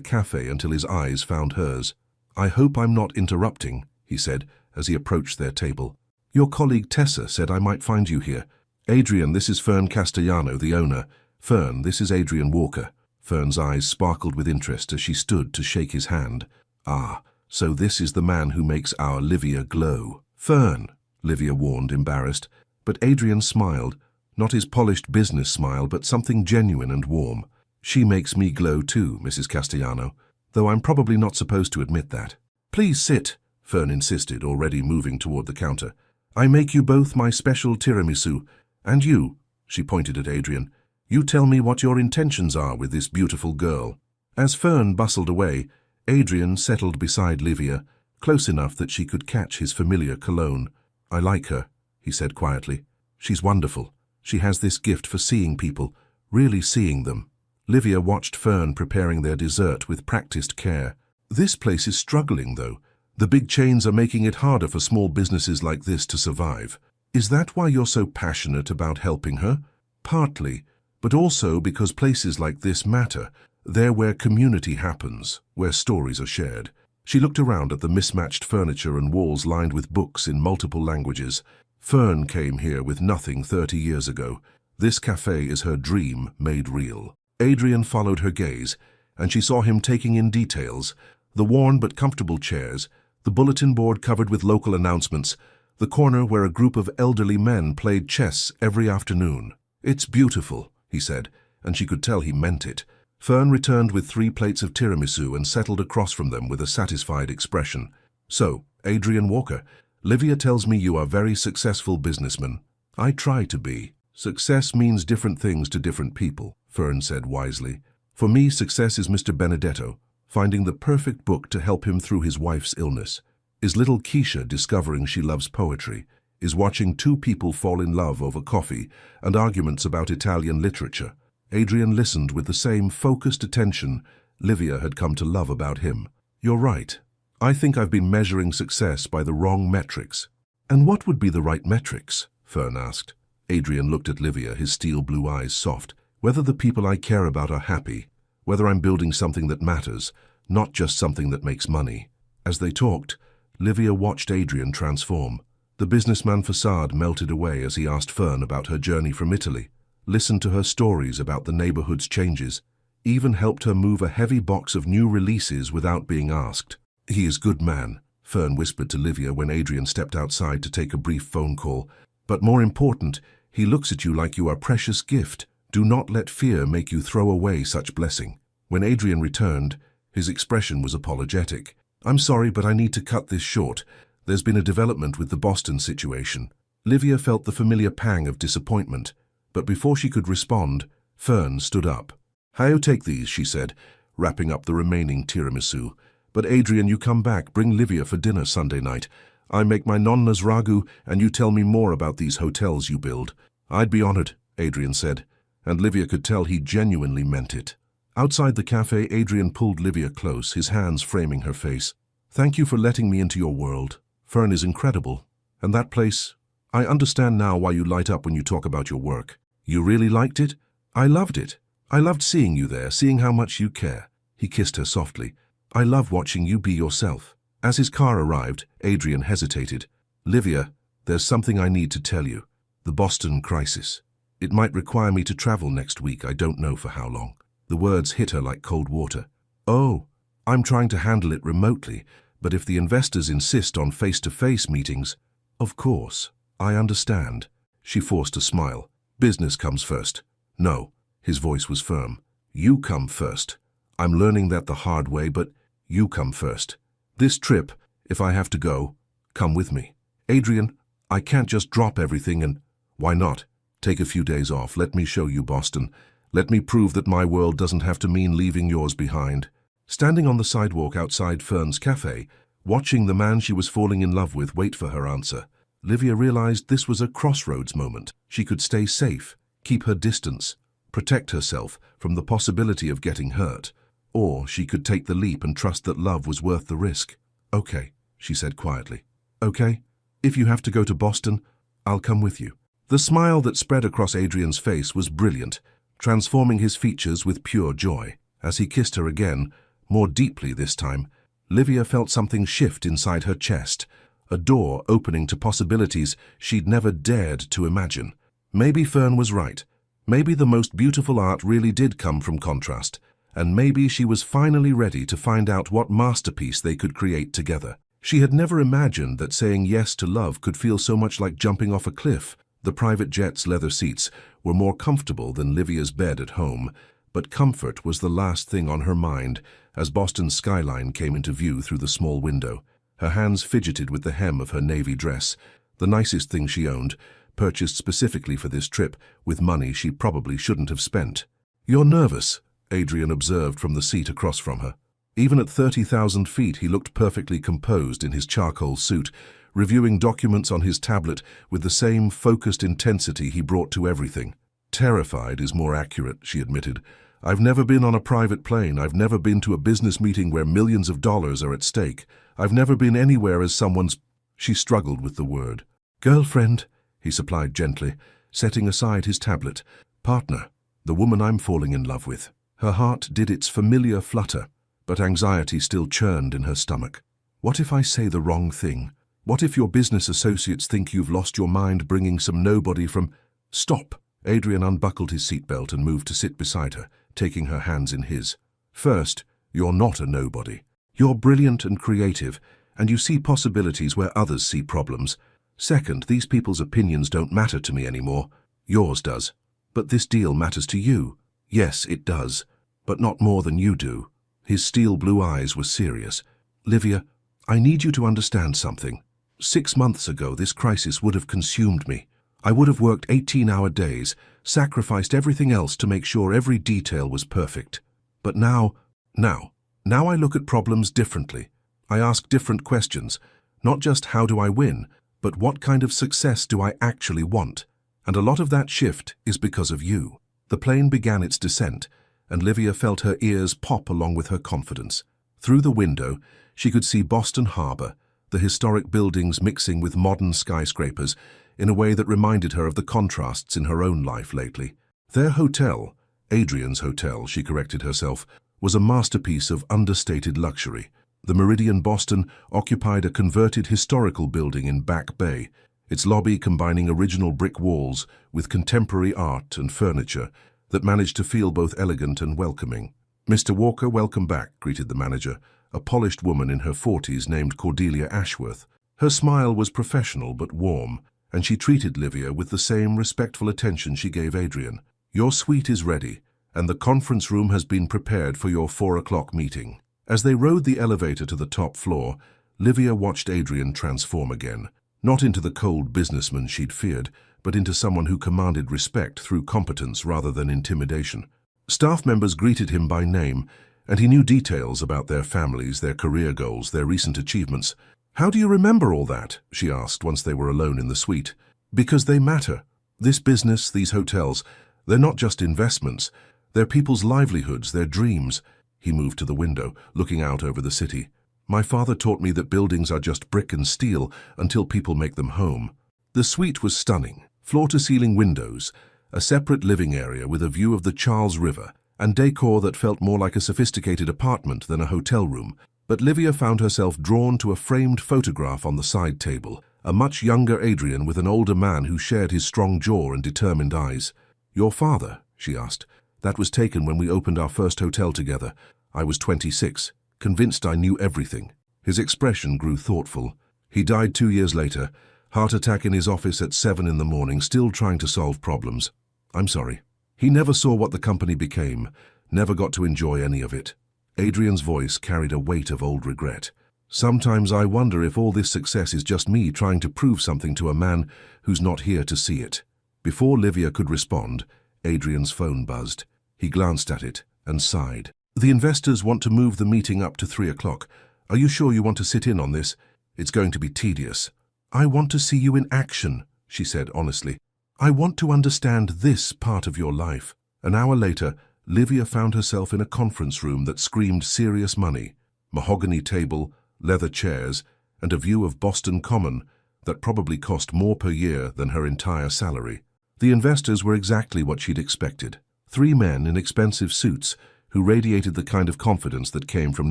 cafe until his eyes found hers. "I hope I'm not interrupting," he said as he approached their table. "Your colleague Tessa said I might find you here. Adrian, this is Fern Castellano, the owner. Fern, this is Adrian Walker." Fern's eyes sparkled with interest as she stood to shake his hand. "Ah, so this is the man who makes our Livia glow." "Fern," Livia warned, embarrassed, but Adrian smiled. Not his polished business smile, but something genuine and warm. She makes me glow too, Mrs. Castellano, though I'm probably not supposed to admit that. Please sit, Fern insisted, already moving toward the counter. I make you both my special tiramisu, and you, she pointed at Adrian, you tell me what your intentions are with this beautiful girl. As Fern bustled away, Adrian settled beside Livia, close enough that she could catch his familiar cologne. I like her, he said quietly. She's wonderful. She has this gift for seeing people, really seeing them. Livia watched Fern preparing their dessert with practiced care. This place is struggling, though. The big chains are making it harder for small businesses like this to survive. Is that why you're so passionate about helping her? Partly, but also because places like this matter. They're where community happens, where stories are shared. She looked around at the mismatched furniture and walls lined with books in multiple languages. Fern came here with nothing 30 years ago. This cafe is her dream made real. Adrian followed her gaze, and she saw him taking in details: the worn but comfortable chairs, the bulletin board covered with local announcements, the corner where a group of elderly men played chess every afternoon. It's beautiful, he said, and she could tell he meant it. Fern returned with 3 plates of tiramisu and settled across from them with a satisfied expression. So, Adrian Walker, Livia tells me you are a very successful businessman. I try to be. Success means different things to different people, Fern said wisely. For me, success is Mr. Benedetto, finding the perfect book to help him through his wife's illness. Is little Keisha discovering she loves poetry? Is watching 2 people fall in love over coffee and arguments about Italian literature? Adrian listened with the same focused attention Livia had come to love about him. You're right. I think I've been measuring success by the wrong metrics. And what would be the right metrics? Fern asked. Adrian looked at Livia, his steel blue eyes soft. Whether the people I care about are happy, whether I'm building something that matters, not just something that makes money. As they talked, Livia watched Adrian transform. The businessman facade melted away as he asked Fern about her journey from Italy, listened to her stories about the neighborhood's changes, even helped her move a heavy box of new releases without being asked. He is good man, Fern whispered to Livia when Adrian stepped outside to take a brief phone call. But more important, he looks at you like you are a precious gift. Do not let fear make you throw away such blessing. When Adrian returned, his expression was apologetic. I'm sorry, but I need to cut this short. There's been a development with the Boston situation. Livia felt the familiar pang of disappointment, but before she could respond, Fern stood up. I'll take these, she said, wrapping up the remaining tiramisu. But Adrian, you come back, bring Livia for dinner Sunday night. I make my nonna's ragu, and you tell me more about these hotels you build. I'd be honored, Adrian said, and Livia could tell he genuinely meant it. Outside the cafe, Adrian pulled Livia close, his hands framing her face. Thank you for letting me into your world. Fern is incredible. And that place, I understand now why you light up when you talk about your work. You really liked it? I loved it. I loved seeing you there, seeing how much you care. He kissed her softly. I love watching you be yourself. As his car arrived, Adrian hesitated. Livia, there's something I need to tell you. The Boston crisis. It might require me to travel next week, I don't know for how long. The words hit her like cold water. Oh, I'm trying to handle it remotely, but if the investors insist on face-to-face meetings, of course, I understand. She forced a smile. Business comes first. No, his voice was firm. You come first. I'm learning that the hard way, but you come first. This trip, if I have to go, come with me. Adrian, I can't just drop everything and... Why not? Take a few days off. Let me show you Boston. Let me prove that my world doesn't have to mean leaving yours behind. Standing on the sidewalk outside Fern's cafe, watching the man she was falling in love with wait for her answer, Livia realized this was a crossroads moment. She could stay safe, keep her distance, protect herself from the possibility of getting hurt, or she could take the leap and trust that love was worth the risk. Okay, she said quietly. Okay, if you have to go to Boston, I'll come with you. The smile that spread across Adrian's face was brilliant, transforming his features with pure joy. As he kissed her again, more deeply this time, Livia felt something shift inside her chest, a door opening to possibilities she'd never dared to imagine. Maybe Fern was right. Maybe the most beautiful art really did come from contrast, and maybe she was finally ready to find out what masterpiece they could create together. She had never imagined that saying yes to love could feel so much like jumping off a cliff. The private jet's leather seats were more comfortable than Livia's bed at home, but comfort was the last thing on her mind as Boston's skyline came into view through the small window. Her hands fidgeted with the hem of her navy dress, the nicest thing she owned, purchased specifically for this trip with money she probably shouldn't have spent. "You're nervous," Adrian observed from the seat across from her. Even at 30,000 feet, he looked perfectly composed in his charcoal suit, reviewing documents on his tablet with the same focused intensity he brought to everything. "Terrified is more accurate," she admitted. "I've never been on a private plane. I've never been to a business meeting where millions of dollars are at stake. I've never been anywhere as someone's—" She struggled with the word. "Girlfriend," he supplied gently, setting aside his tablet. "Partner, the woman I'm falling in love with." Her heart did its familiar flutter, but anxiety still churned in her stomach. "What if I say the wrong thing? What if your business associates think you've lost your mind bringing some nobody from—" "Stop!" Adrian unbuckled his seatbelt and moved to sit beside her, taking her hands in his. "First, you're not a nobody. You're brilliant and creative, and you see possibilities where others see problems. Second, these people's opinions don't matter to me anymore. Yours does. But this deal matters to you. Yes, it does, but not more than you do." His steel blue eyes were serious. "Livia, I need you to understand something. 6 months ago, this crisis would have consumed me. I would have worked 18-hour days, sacrificed everything else to make sure every detail was perfect. But now I look at problems differently. I ask different questions. Not just how do I win, but what kind of success do I actually want? And a lot of that shift is because of you." The plane began its descent, and Livia felt her ears pop along with her confidence. Through the window, she could see Boston Harbor, the historic buildings mixing with modern skyscrapers in a way that reminded her of the contrasts in her own life lately. Their hotel, Adrian's hotel, she corrected herself, was a masterpiece of understated luxury. The Meridian Boston occupied a converted historical building in Back Bay, its lobby combining original brick walls with contemporary art and furniture that managed to feel both elegant and welcoming. "Mr. Walker, welcome back," greeted the manager, a polished woman in her 40s named Cordelia Ashworth. Her smile was professional but warm, and she treated Livia with the same respectful attention she gave Adrian. "Your suite is ready, and the conference room has been prepared for your 4 o'clock meeting." As they rode the elevator to the top floor, Livia watched Adrian transform again, not into the cold businessman she'd feared, but into someone who commanded respect through competence rather than intimidation. Staff members greeted him by name, and he knew details about their families, their career goals, their recent achievements. "How do you remember all that?" she asked once they were alone in the suite. "Because they matter. This business, these hotels, they're not just investments. They're people's livelihoods, their dreams." He moved to the window, looking out over the city. "My father taught me that buildings are just brick and steel until people make them home." The suite was stunning. Floor-to-ceiling windows, a separate living area with a view of the Charles River, and decor that felt more like a sophisticated apartment than a hotel room. But Livia found herself drawn to a framed photograph on the side table, a much younger Adrian with an older man who shared his strong jaw and determined eyes. "Your father?" she asked. "That was taken when we opened our first hotel together. I was 26, convinced I knew everything." His expression grew thoughtful. "He died 2 years later, heart attack in his office at 7 in the morning, still trying to solve problems. I'm sorry. He never saw what the company became, never got to enjoy any of it." Adrian's voice carried a weight of old regret. "Sometimes I wonder if all this success is just me trying to prove something to a man who's not here to see it." Before Livia could respond, Adrian's phone buzzed. He glanced at it and sighed. "The investors want to move the meeting up to 3 o'clock. Are you sure you want to sit in on this? It's going to be tedious." "I want to see you in action," she said honestly. "I want to understand this part of your life." An hour later, Livia found herself in a conference room that screamed serious money, mahogany table, leather chairs, and a view of Boston Common that probably cost more per year than her entire salary. The investors were exactly what she'd expected. 3 men in expensive suits who radiated the kind of confidence that came from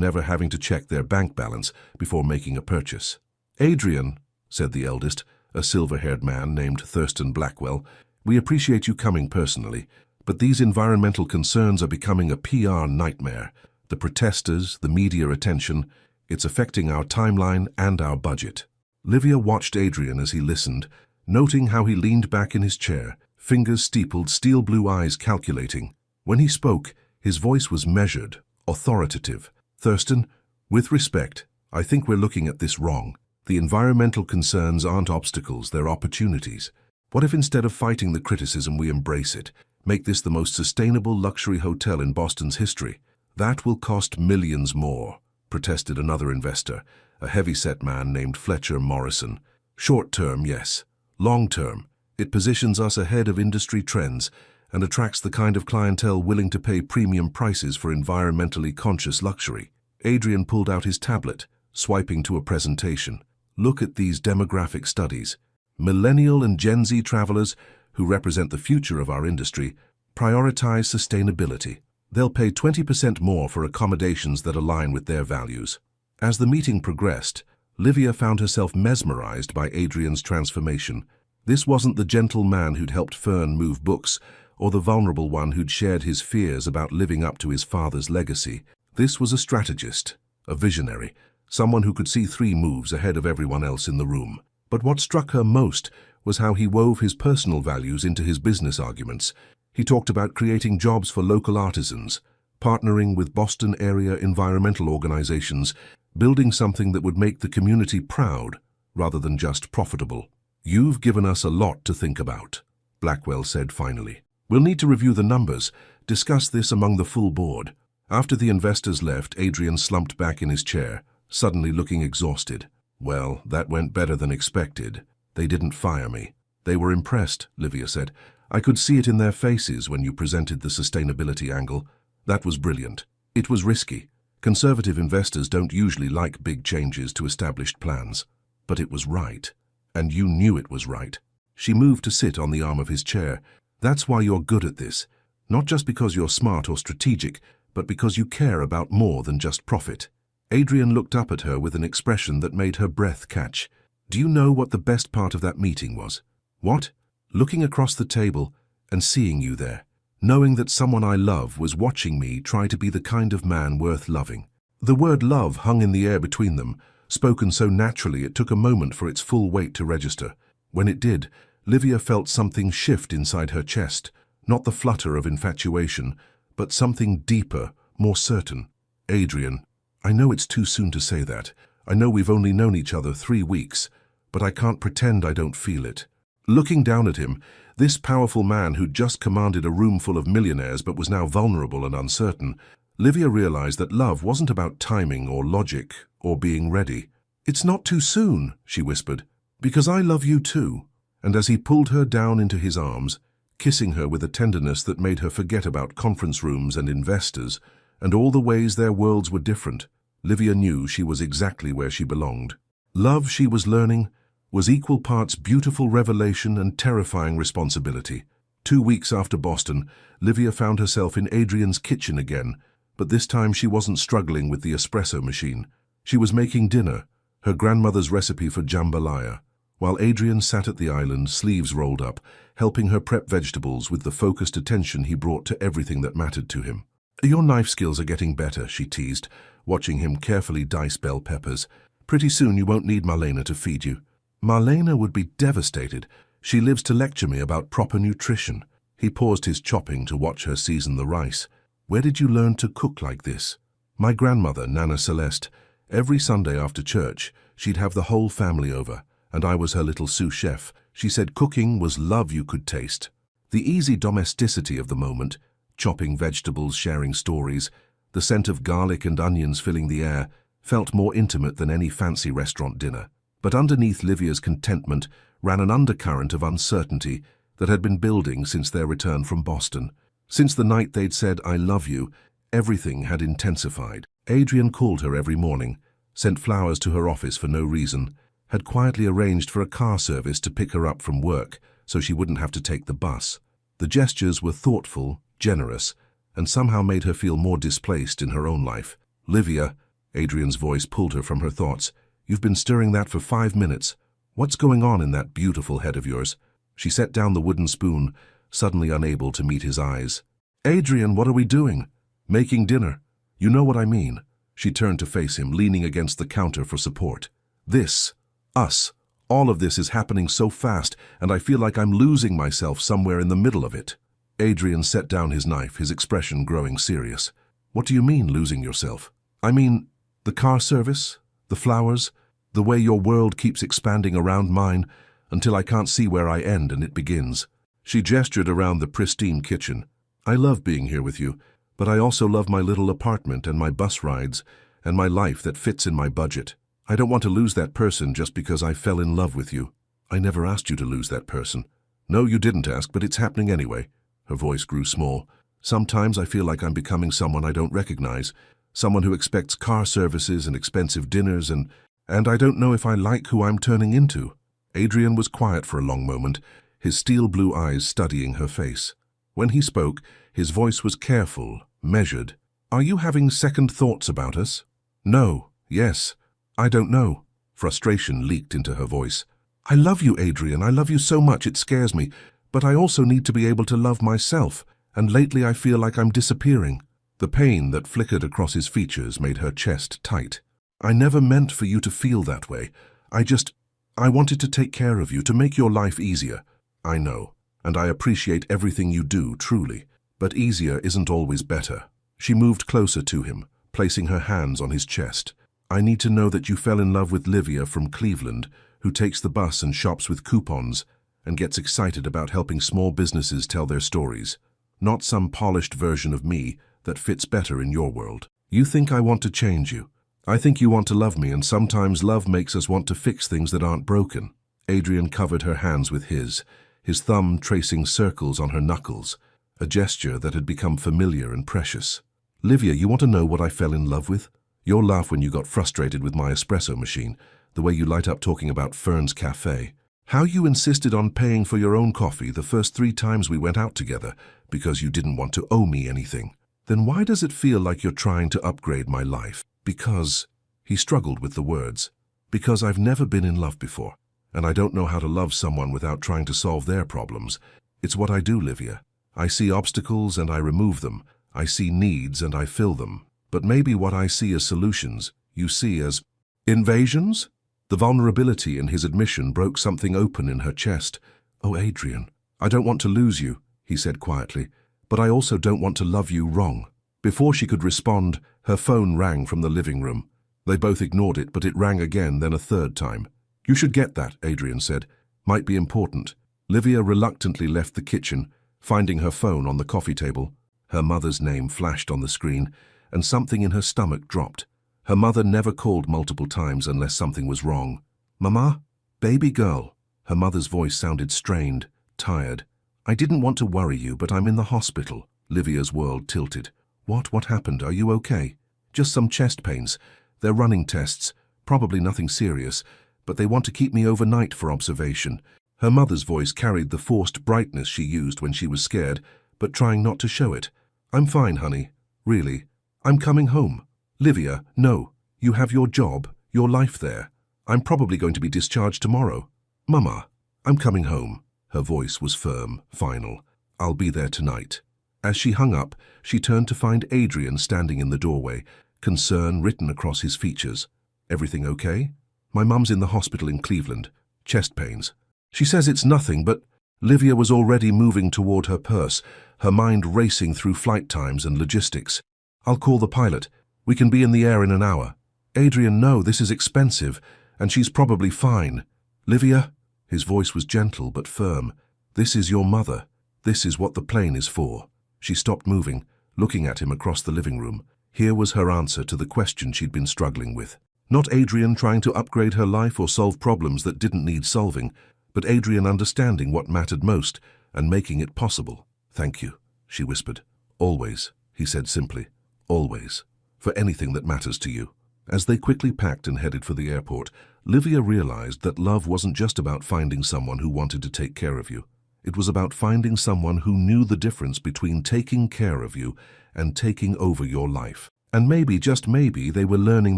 never having to check their bank balance before making a purchase. "Adrian," said the eldest, a silver-haired man named Thurston Blackwell, "we appreciate you coming personally, but these environmental concerns are becoming a PR nightmare. The protesters, the media attention, it's affecting our timeline and our budget." Livia watched Adrian as he listened, noting how he leaned back in his chair, fingers steepled, steel blue eyes calculating. When he spoke, His voice was measured, authoritative. Thurston, with respect, I think we're looking at this wrong. The environmental concerns aren't obstacles, they're opportunities. What if instead of fighting the criticism, we embrace it? Make this the most sustainable luxury hotel in Boston's history. That will cost millions more, protested another investor, a heavy-set man named Fletcher Morrison. Short term, yes. Long term, it positions us ahead of industry trends and attracts the kind of clientele willing to pay premium prices for environmentally conscious luxury. Adrian pulled out his tablet, swiping to a presentation. Look at these demographic studies. Millennial and Gen Z travelers, who represent the future of our industry, prioritize sustainability. They'll pay 20% more for accommodations that align with their values. As the meeting progressed, Livia found herself mesmerized by Adrian's transformation. This wasn't the gentle man who'd helped Fern move books, or the vulnerable one who'd shared his fears about living up to his father's legacy. This was a strategist, a visionary, someone who could see 3 moves ahead of everyone else in the room. But what struck her most was how he wove his personal values into his business arguments. He talked about creating jobs for local artisans, partnering with Boston area environmental organizations, building something that would make the community proud rather than just profitable. You've given us a lot to think about, Blackwell said finally. We'll need to review the numbers, discuss this among the full board. After the investors left, Adrian slumped back in his chair, suddenly looking exhausted. Well, that went better than expected. They didn't fire me. They were impressed, Livia said. I could see it in their faces when you presented the sustainability angle. That was brilliant. It was risky. Conservative investors don't usually like big changes to established plans. But it was right. And you knew it was right. She moved to sit on the arm of his chair. That's why you're good at this. Not just because you're smart or strategic, but because you care about more than just profit. Adrian looked up at her with an expression that made her breath catch. Do you know what the best part of that meeting was? What? Looking across the table and seeing you there. Knowing that someone I love was watching me try to be the kind of man worth loving. The word love hung in the air between them, spoken so naturally it took a moment for its full weight to register. When it did, Livia felt something shift inside her chest, not the flutter of infatuation, but something deeper, more certain. Adrian, I know it's too soon to say that. I know we've only known each other 3 weeks, but I can't pretend I don't feel it. Looking down at him, this powerful man who'd just commanded a room full of millionaires but was now vulnerable and uncertain, Livia realized that love wasn't about timing or logic or being ready. It's not too soon, she whispered, because I love you too. And as he pulled her down into his arms, kissing her with a tenderness that made her forget about conference rooms and investors, and all the ways their worlds were different, Livia knew she was exactly where she belonged. Love, she was learning, was equal parts beautiful revelation and terrifying responsibility. 2 weeks after Boston, Livia found herself in Adrian's kitchen again, but this time she wasn't struggling with the espresso machine. She was making dinner, her grandmother's recipe for jambalaya, while Adrian sat at the island, sleeves rolled up, helping her prep vegetables with the focused attention he brought to everything that mattered to him. Your knife skills are getting better, she teased, watching him carefully dice bell peppers. Pretty soon you won't need Marlena to feed you. Marlena would be devastated. She lives to lecture me about proper nutrition. He paused his chopping to watch her season the rice. Where did you learn to cook like this? My grandmother, Nana Celeste. Every Sunday after church, she'd have the whole family over, and I was her little sous chef. She said cooking was love you could taste. The easy domesticity of the moment, chopping vegetables, sharing stories, the scent of garlic and onions filling the air, felt more intimate than any fancy restaurant dinner. But underneath Livia's contentment ran an undercurrent of uncertainty that had been building since their return from Boston. Since the night they'd said, I love you, everything had intensified. Adrian called her every morning, sent flowers to her office for no reason, had quietly arranged for a car service to pick her up from work so she wouldn't have to take the bus. The gestures were thoughtful, generous, and somehow made her feel more displaced in her own life. Livia, Adrian's voice pulled her from her thoughts. You've been stirring that for 5 minutes. What's going on in that beautiful head of yours? She set down the wooden spoon, suddenly unable to meet his eyes. Adrian, what are we doing? Making dinner. You know what I mean. She turned to face him, leaning against the counter for support. This, us, all of this is happening so fast, and I feel like I'm losing myself somewhere in the middle of it. Adrian set down his knife, his expression growing serious. What do you mean, losing yourself? I mean, the car service, the flowers, the way your world keeps expanding around mine until I can't see where I end and it begins. She gestured around the pristine kitchen. I love being here with you, but I also love my little apartment and my bus rides and my life that fits in my budget. I don't want to lose that person just because I fell in love with you. I never asked you to lose that person. No, you didn't ask, but it's happening anyway. Her voice grew small. Sometimes I feel like I'm becoming someone I don't recognize, someone who expects car services and expensive dinners, and I don't know if I like who I'm turning into. Adrian was quiet for a long moment, his steel blue eyes studying her face. When he spoke, his voice was careful, measured. Are you having second thoughts about us? No. Yes. I don't know. Frustration leaked into her voice. I love you, Adrian. I love you so much it scares me. But I also need to be able to love myself, and lately I feel like I'm disappearing. The pain that flickered across his features made her chest tight. I never meant for you to feel that way. I wanted to take care of you, to make your life easier. I know, and I appreciate everything you do, truly. But easier isn't always better. She moved closer to him, placing her hands on his chest. I need to know that you fell in love with Livia from Cleveland, who takes the bus and shops with coupons, and gets excited about helping small businesses tell their stories. Not some polished version of me that fits better in your world. You think I want to change you. I think you want to love me, and sometimes love makes us want to fix things that aren't broken. Adrian covered her hands with his thumb tracing circles on her knuckles, a gesture that had become familiar and precious. Livia, you want to know what I fell in love with? Your laugh when you got frustrated with my espresso machine, the way you light up talking about Fern's Cafe. How you insisted on paying for your own coffee the first 3 times we went out together because you didn't want to owe me anything. Then why does it feel like you're trying to upgrade my life? Because, he struggled with the words, because I've never been in love before, and I don't know how to love someone without trying to solve their problems. It's what I do, Livia. I see obstacles and I remove them. I see needs and I fill them. But maybe what I see as solutions, you see as invasions? The vulnerability in his admission broke something open in her chest. Oh, Adrian, I don't want to lose you, he said quietly, but I also don't want to love you wrong. Before she could respond, her phone rang from the living room. They both ignored it, but it rang again, then a third time. You should get that, Adrian said. Might be important. Livia reluctantly left the kitchen, finding her phone on the coffee table. Her mother's name flashed on the screen, and something in her stomach dropped. Her mother never called multiple times unless something was wrong. Mama? Baby girl. Her mother's voice sounded strained, tired. I didn't want to worry you, but I'm in the hospital. Livia's world tilted. What happened? Are you okay? Just some chest pains. They're running tests. Probably nothing serious, but they want to keep me overnight for observation. Her mother's voice carried the forced brightness she used when she was scared, but trying not to show it. I'm fine, honey. Really. I'm coming home. Livia, no. You have your job, your life there. I'm probably going to be discharged tomorrow. Mama, I'm coming home. Her voice was firm, final. I'll be there tonight. As she hung up, she turned to find Adrian standing in the doorway, concern written across his features. Everything okay? My mum's in the hospital in Cleveland. Chest pains. She says it's nothing, but Livia was already moving toward her purse, her mind racing through flight times and logistics. I'll call the pilot. We can be in the air in an hour. Adrian, no, this is expensive, and she's probably fine. Livia? His voice was gentle but firm. This is your mother. This is what the plane is for. She stopped moving, looking at him across the living room. Here was her answer to the question she'd been struggling with. Not Adrian trying to upgrade her life or solve problems that didn't need solving, but Adrian understanding what mattered most and making it possible. Thank you, she whispered. Always, he said simply. Always. For anything that matters to you. As they quickly packed and headed for the airport, Livia realized that love wasn't just about finding someone who wanted to take care of you. It was about finding someone who knew the difference between taking care of you and taking over your life. And maybe, just maybe, they were learning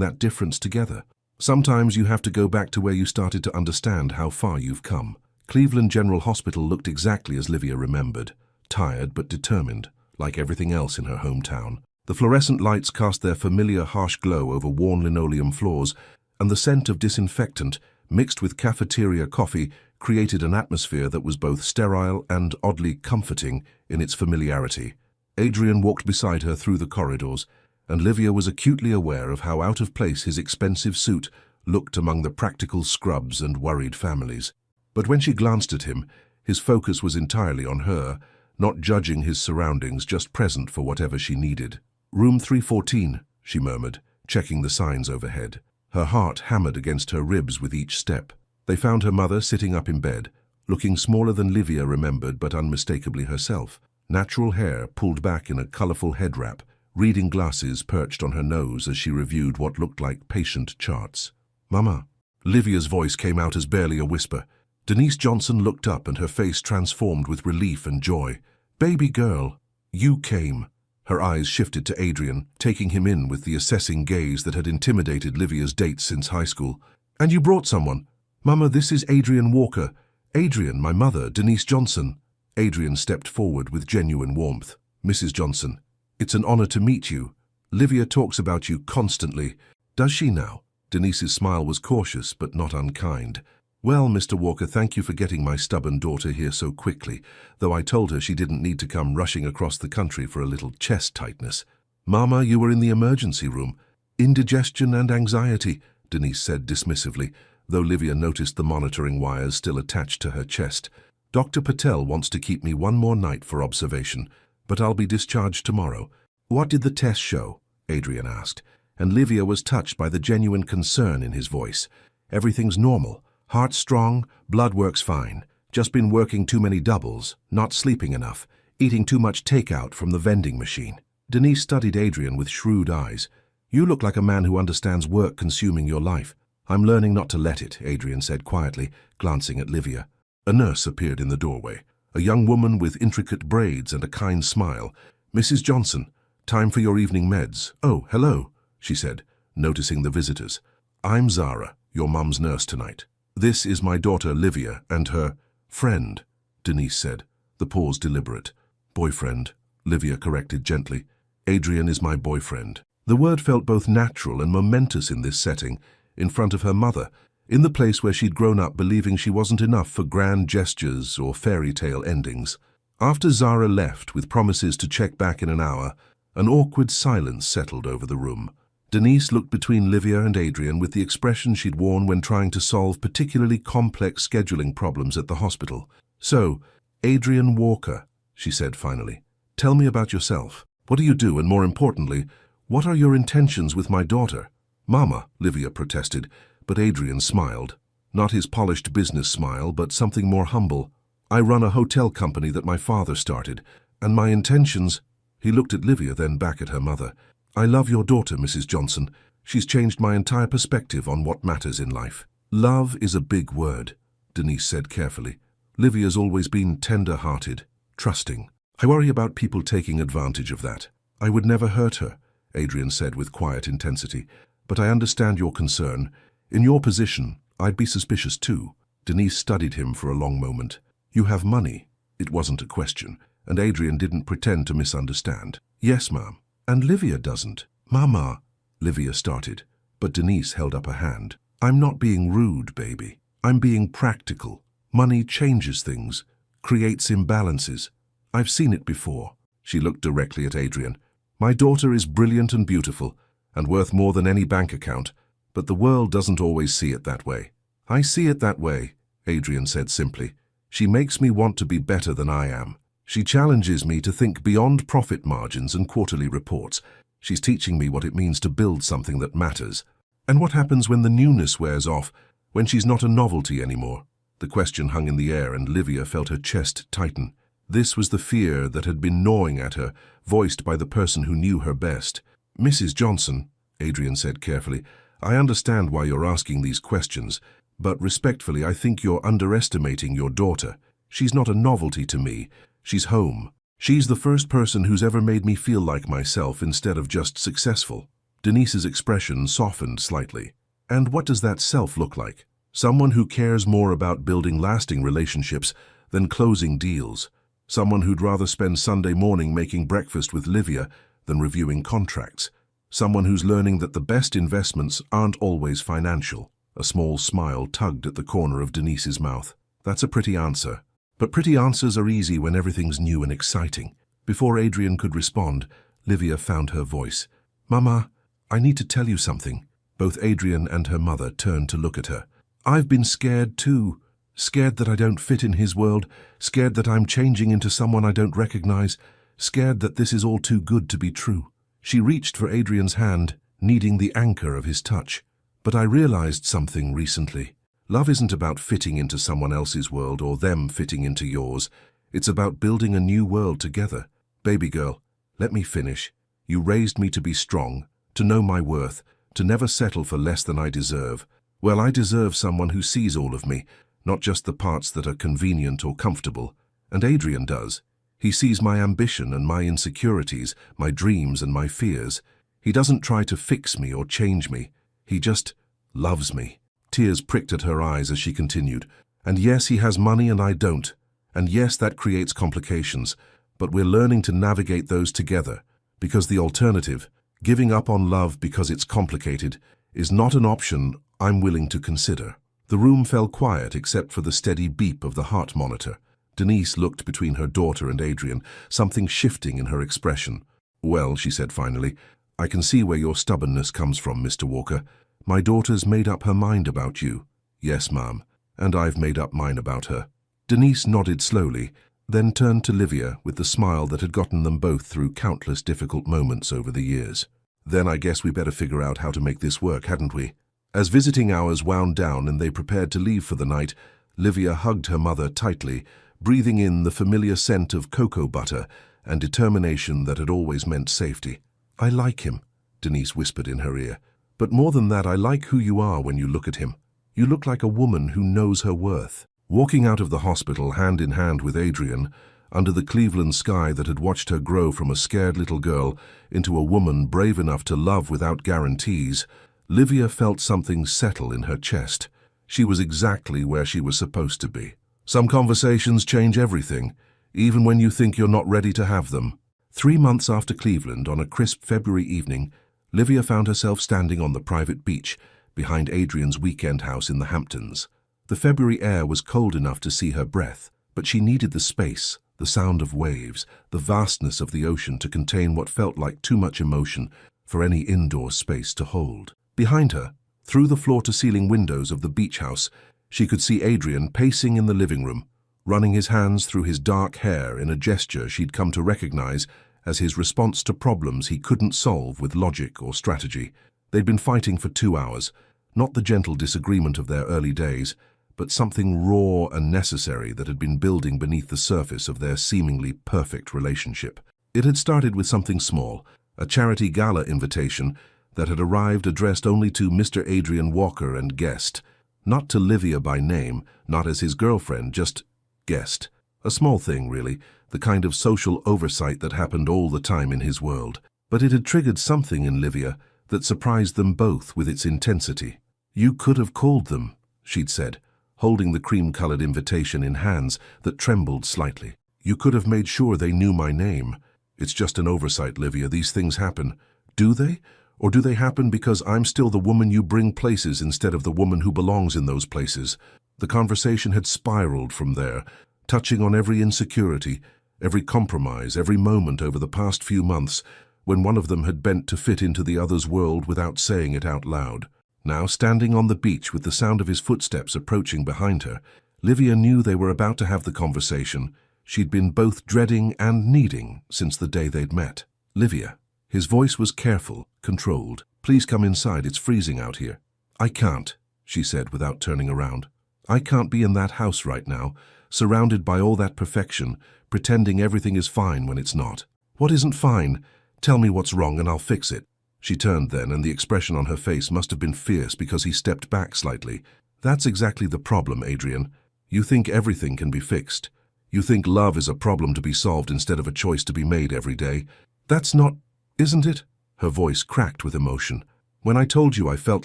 that difference together. Sometimes you have to go back to where you started to understand how far you've come. Cleveland General Hospital looked exactly as Livia remembered, tired but determined, like everything else in her hometown. The fluorescent lights cast their familiar harsh glow over worn linoleum floors, and the scent of disinfectant, mixed with cafeteria coffee, created an atmosphere that was both sterile and oddly comforting in its familiarity. Adrian walked beside her through the corridors, and Livia was acutely aware of how out of place his expensive suit looked among the practical scrubs and worried families. But when she glanced at him, his focus was entirely on her, not judging his surroundings, just present for whatever she needed. "Room 314, she murmured, checking the signs overhead. Her heart hammered against her ribs with each step. They found her mother sitting up in bed, looking smaller than Livia remembered but unmistakably herself. Natural hair pulled back in a colorful head wrap, reading glasses perched on her nose as she reviewed what looked like patient charts. "Mama." Livia's voice came out as barely a whisper. Denise Johnson looked up and her face transformed with relief and joy. "Baby girl, you came." Her eyes shifted to Adrian, taking him in with the assessing gaze that had intimidated Livia's dates since high school. "And you brought someone." "Mama, this is Adrian Walker." "Adrian, my mother, Denise Johnson." Adrian stepped forward with genuine warmth. "Mrs. Johnson, it's an honor to meet you. Livia talks about you constantly." "Does she now?" Denise's smile was cautious but not unkind. "Well, Mr. Walker, thank you for getting my stubborn daughter here so quickly, though I told her she didn't need to come rushing across the country for a little chest tightness." "Mama, you were in the emergency room." "Indigestion and anxiety," Denise said dismissively, though Livia noticed the monitoring wires still attached to her chest. "Dr. Patel wants to keep me one more night for observation, but I'll be discharged tomorrow." "What did the test show?" Adrian asked, and Livia was touched by the genuine concern in his voice. "Everything's normal. Heart strong, blood works fine. Just been working too many doubles, not sleeping enough, eating too much takeout from the vending machine." Denise studied Adrian with shrewd eyes. "You look like a man who understands work consuming your life." "I'm learning not to let it," Adrian said quietly, glancing at Livia. A nurse appeared in the doorway, a young woman with intricate braids and a kind smile. "Mrs. Johnson, time for your evening meds." "Oh, hello," she said, noticing the visitors. "I'm Zara, your mum's nurse tonight. This is my daughter Livia and her friend," Denise said, the pause deliberate. "Boyfriend," Livia corrected gently. "Adrian is my boyfriend." The word felt both natural and momentous in this setting, in front of her mother, in the place where she'd grown up believing she wasn't enough for grand gestures or fairy tale endings. After Zara left with promises to check back in an hour, an awkward silence settled over the room. Denise looked between Livia and Adrian with the expression she'd worn when trying to solve particularly complex scheduling problems at the hospital. "So, Adrian Walker," she said finally, "tell me about yourself. What do you do, and more importantly, what are your intentions with my daughter?" "Mama," Livia protested, but Adrian smiled. Not his polished business smile, but something more humble. "I run a hotel company that my father started, and my intentions—" He looked at Livia, then back at her mother. "I love your daughter, Mrs. Johnson. She's changed my entire perspective on what matters in life." "Love is a big word," Denise said carefully. "Livia's always been tender-hearted, trusting. I worry about people taking advantage of that." "I would never hurt her," Adrian said with quiet intensity. "But I understand your concern. In your position, I'd be suspicious too." Denise studied him for a long moment. "You have money." It wasn't a question, and Adrian didn't pretend to misunderstand. "Yes, ma'am. And Livia doesn't." "Mama," Livia started, but Denise held up a hand. "I'm not being rude, baby. I'm being practical. Money changes things, creates imbalances. I've seen it before." She looked directly at Adrian. "My daughter is brilliant and beautiful, and worth more than any bank account, but the world doesn't always see it that way." "I see it that way," Adrian said simply. "She makes me want to be better than I am. She challenges me to think beyond profit margins and quarterly reports. She's teaching me what it means to build something that matters. And what happens when the newness wears off, when she's not a novelty anymore?" The question hung in the air, and Livia felt her chest tighten. This was the fear that had been gnawing at her, voiced by the person who knew her best. "Mrs. Johnson," Adrian said carefully, "I understand why you're asking these questions, but respectfully, I think you're underestimating your daughter. She's not a novelty to me. She's home. She's the first person who's ever made me feel like myself instead of just successful." Denise's expression softened slightly. "And what does that self look like?" "Someone who cares more about building lasting relationships than closing deals. Someone who'd rather spend Sunday morning making breakfast with Livia than reviewing contracts. Someone who's learning that the best investments aren't always financial." A small smile tugged at the corner of Denise's mouth. That's a pretty answer. But pretty answers are easy when everything's new and exciting. Before Adrian could respond, Livia found her voice. Mama, I need to tell you something. Both Adrian and her mother turned to look at her. I've been scared too. Scared that I don't fit in his world, scared that I'm changing into someone I don't recognize, scared that this is all too good to be true. She reached for Adrian's hand, needing the anchor of his touch. But I realized something recently. Love isn't about fitting into someone else's world or them fitting into yours. It's about building a new world together. Baby girl, let me finish. You raised me to be strong, to know my worth, to never settle for less than I deserve. Well, I deserve someone who sees all of me, not just the parts that are convenient or comfortable. And Adrian does. He sees my ambition and my insecurities, my dreams and my fears. He doesn't try to fix me or change me. He just loves me. Tears pricked at her eyes as she continued. And yes, he has money and I don't. And yes, that creates complications. But we're learning to navigate those together. Because the alternative, giving up on love because it's complicated, is not an option I'm willing to consider. The room fell quiet except for the steady beep of the heart monitor. Denise looked between her daughter and Adrian, something shifting in her expression. Well, she said finally, I can see where your stubbornness comes from, Mr. Walker. My daughter's made up her mind about you. Yes, ma'am, and I've made up mine about her. Denise nodded slowly, then turned to Livia with the smile that had gotten them both through countless difficult moments over the years. Then I guess we better figure out how to make this work, hadn't we? As visiting hours wound down and they prepared to leave for the night, Livia hugged her mother tightly, breathing in the familiar scent of cocoa butter and determination that had always meant safety. I like him, Denise whispered in her ear. But more than that, I like who you are when you look at him. You look like a woman who knows her worth. Walking out of the hospital hand in hand with Adrian, under the Cleveland sky that had watched her grow from a scared little girl into a woman brave enough to love without guarantees, Livia felt something settle in her chest. She was exactly where she was supposed to be. Some conversations change everything, even when you think you're not ready to have them. 3 months after Cleveland, on a crisp February evening, Livia found herself standing on the private beach behind Adrian's weekend house in the Hamptons. The February air was cold enough to see her breath, but she needed the space, the sound of waves, the vastness of the ocean to contain what felt like too much emotion for any indoor space to hold. Behind her, through the floor-to-ceiling windows of the beach house, she could see Adrian pacing in the living room, running his hands through his dark hair in a gesture she'd come to recognize as his response to problems he couldn't solve with logic or strategy. They'd been fighting for 2 hours, not the gentle disagreement of their early days, but something raw and necessary that had been building beneath the surface of their seemingly perfect relationship. It had started with something small, a charity gala invitation that had arrived addressed only to Mr. Adrian Walker and guest, not to Livia by name, not as his girlfriend, just guest. A small thing, really, the kind of social oversight that happened all the time in his world. But it had triggered something in Livia that surprised them both with its intensity. You could have called them, she'd said, holding the cream-colored invitation in hands that trembled slightly. You could have made sure they knew my name. It's just an oversight, Livia. These things happen. Do they? Or do they happen because I'm still the woman you bring places instead of the woman who belongs in those places? The conversation had spiraled from there, touching on every insecurity, every compromise, every moment over the past few months when one of them had bent to fit into the other's world without saying it out loud. Now, standing on the beach with the sound of his footsteps approaching behind her, Livia knew they were about to have the conversation she'd been both dreading and needing since the day they'd met. Livia. His voice was careful, controlled. Please come inside, it's freezing out here. I can't, she said without turning around. I can't be in that house right now, surrounded by all that perfection, pretending everything is fine when it's not. What isn't fine? Tell me what's wrong and I'll fix it. She turned then, and the expression on her face must have been fierce because he stepped back slightly. That's exactly the problem, Adrian. You think everything can be fixed. You think love is a problem to be solved instead of a choice to be made every day. That's not, isn't it? Her voice cracked with emotion. When I told you I felt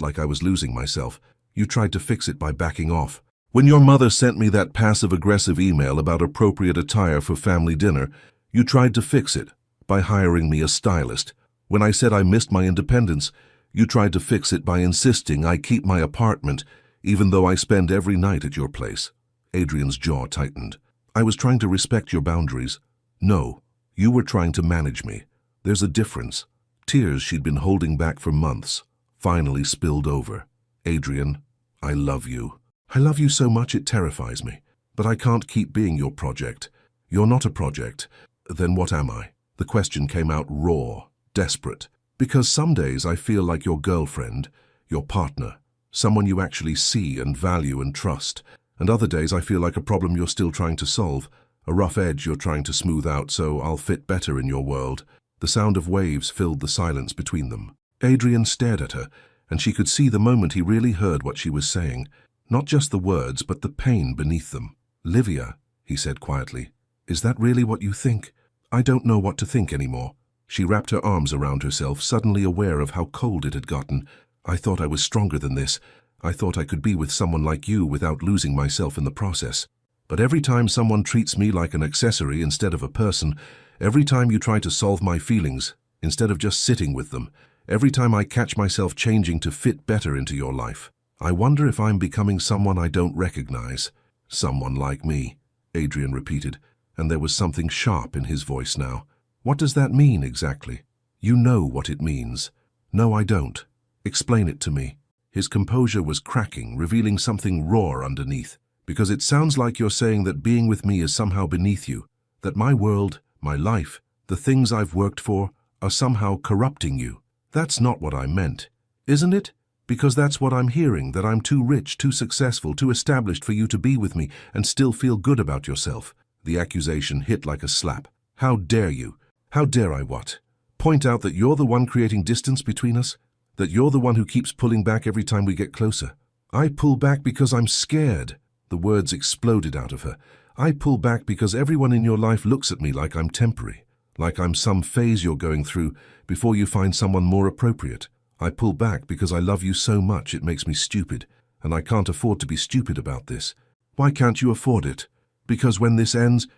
like I was losing myself, you tried to fix it by backing off. When your mother sent me that passive-aggressive email about appropriate attire for family dinner, you tried to fix it by hiring me a stylist. When I said I missed my independence, you tried to fix it by insisting I keep my apartment, even though I spend every night at your place. Adrian's jaw tightened. I was trying to respect your boundaries. No, you were trying to manage me. There's a difference. Tears she'd been holding back for months finally spilled over. Adrian, I love you. I love you so much it terrifies me. But I can't keep being your project. You're not a project. Then what am I? The question came out raw, desperate. Because some days I feel like your girlfriend, your partner, someone you actually see and value and trust. And other days I feel like a problem you're still trying to solve, a rough edge you're trying to smooth out so I'll fit better in your world. The sound of waves filled the silence between them. Adrian stared at her, and she could see the moment he really heard what she was saying. Not just the words, but the pain beneath them. Livia, he said quietly, is that really what you think? I don't know what to think anymore. She wrapped her arms around herself, suddenly aware of how cold it had gotten. I thought I was stronger than this. I thought I could be with someone like you without losing myself in the process. But every time someone treats me like an accessory instead of a person, every time you try to solve my feelings instead of just sitting with them, every time I catch myself changing to fit better into your life, I wonder if I'm becoming someone I don't recognize. Someone like me, Adrian repeated, and there was something sharp in his voice now. What does that mean exactly? You know what it means. No, I don't. Explain it to me. His composure was cracking, revealing something raw underneath. Because it sounds like you're saying that being with me is somehow beneath you, that my world, my life, the things I've worked for, are somehow corrupting you. That's not what I meant, isn't it? Because that's what I'm hearing, that I'm too rich, too successful, too established for you to be with me and still feel good about yourself. The accusation hit like a slap. How dare you? How dare I what? Point out that you're the one creating distance between us? That you're the one who keeps pulling back every time we get closer? I pull back because I'm scared. The words exploded out of her. I pull back because everyone in your life looks at me like I'm temporary, like I'm some phase you're going through before you find someone more appropriate. I pull back because I love you so much it makes me stupid, and I can't afford to be stupid about this. Why can't you afford it? Because when this ends,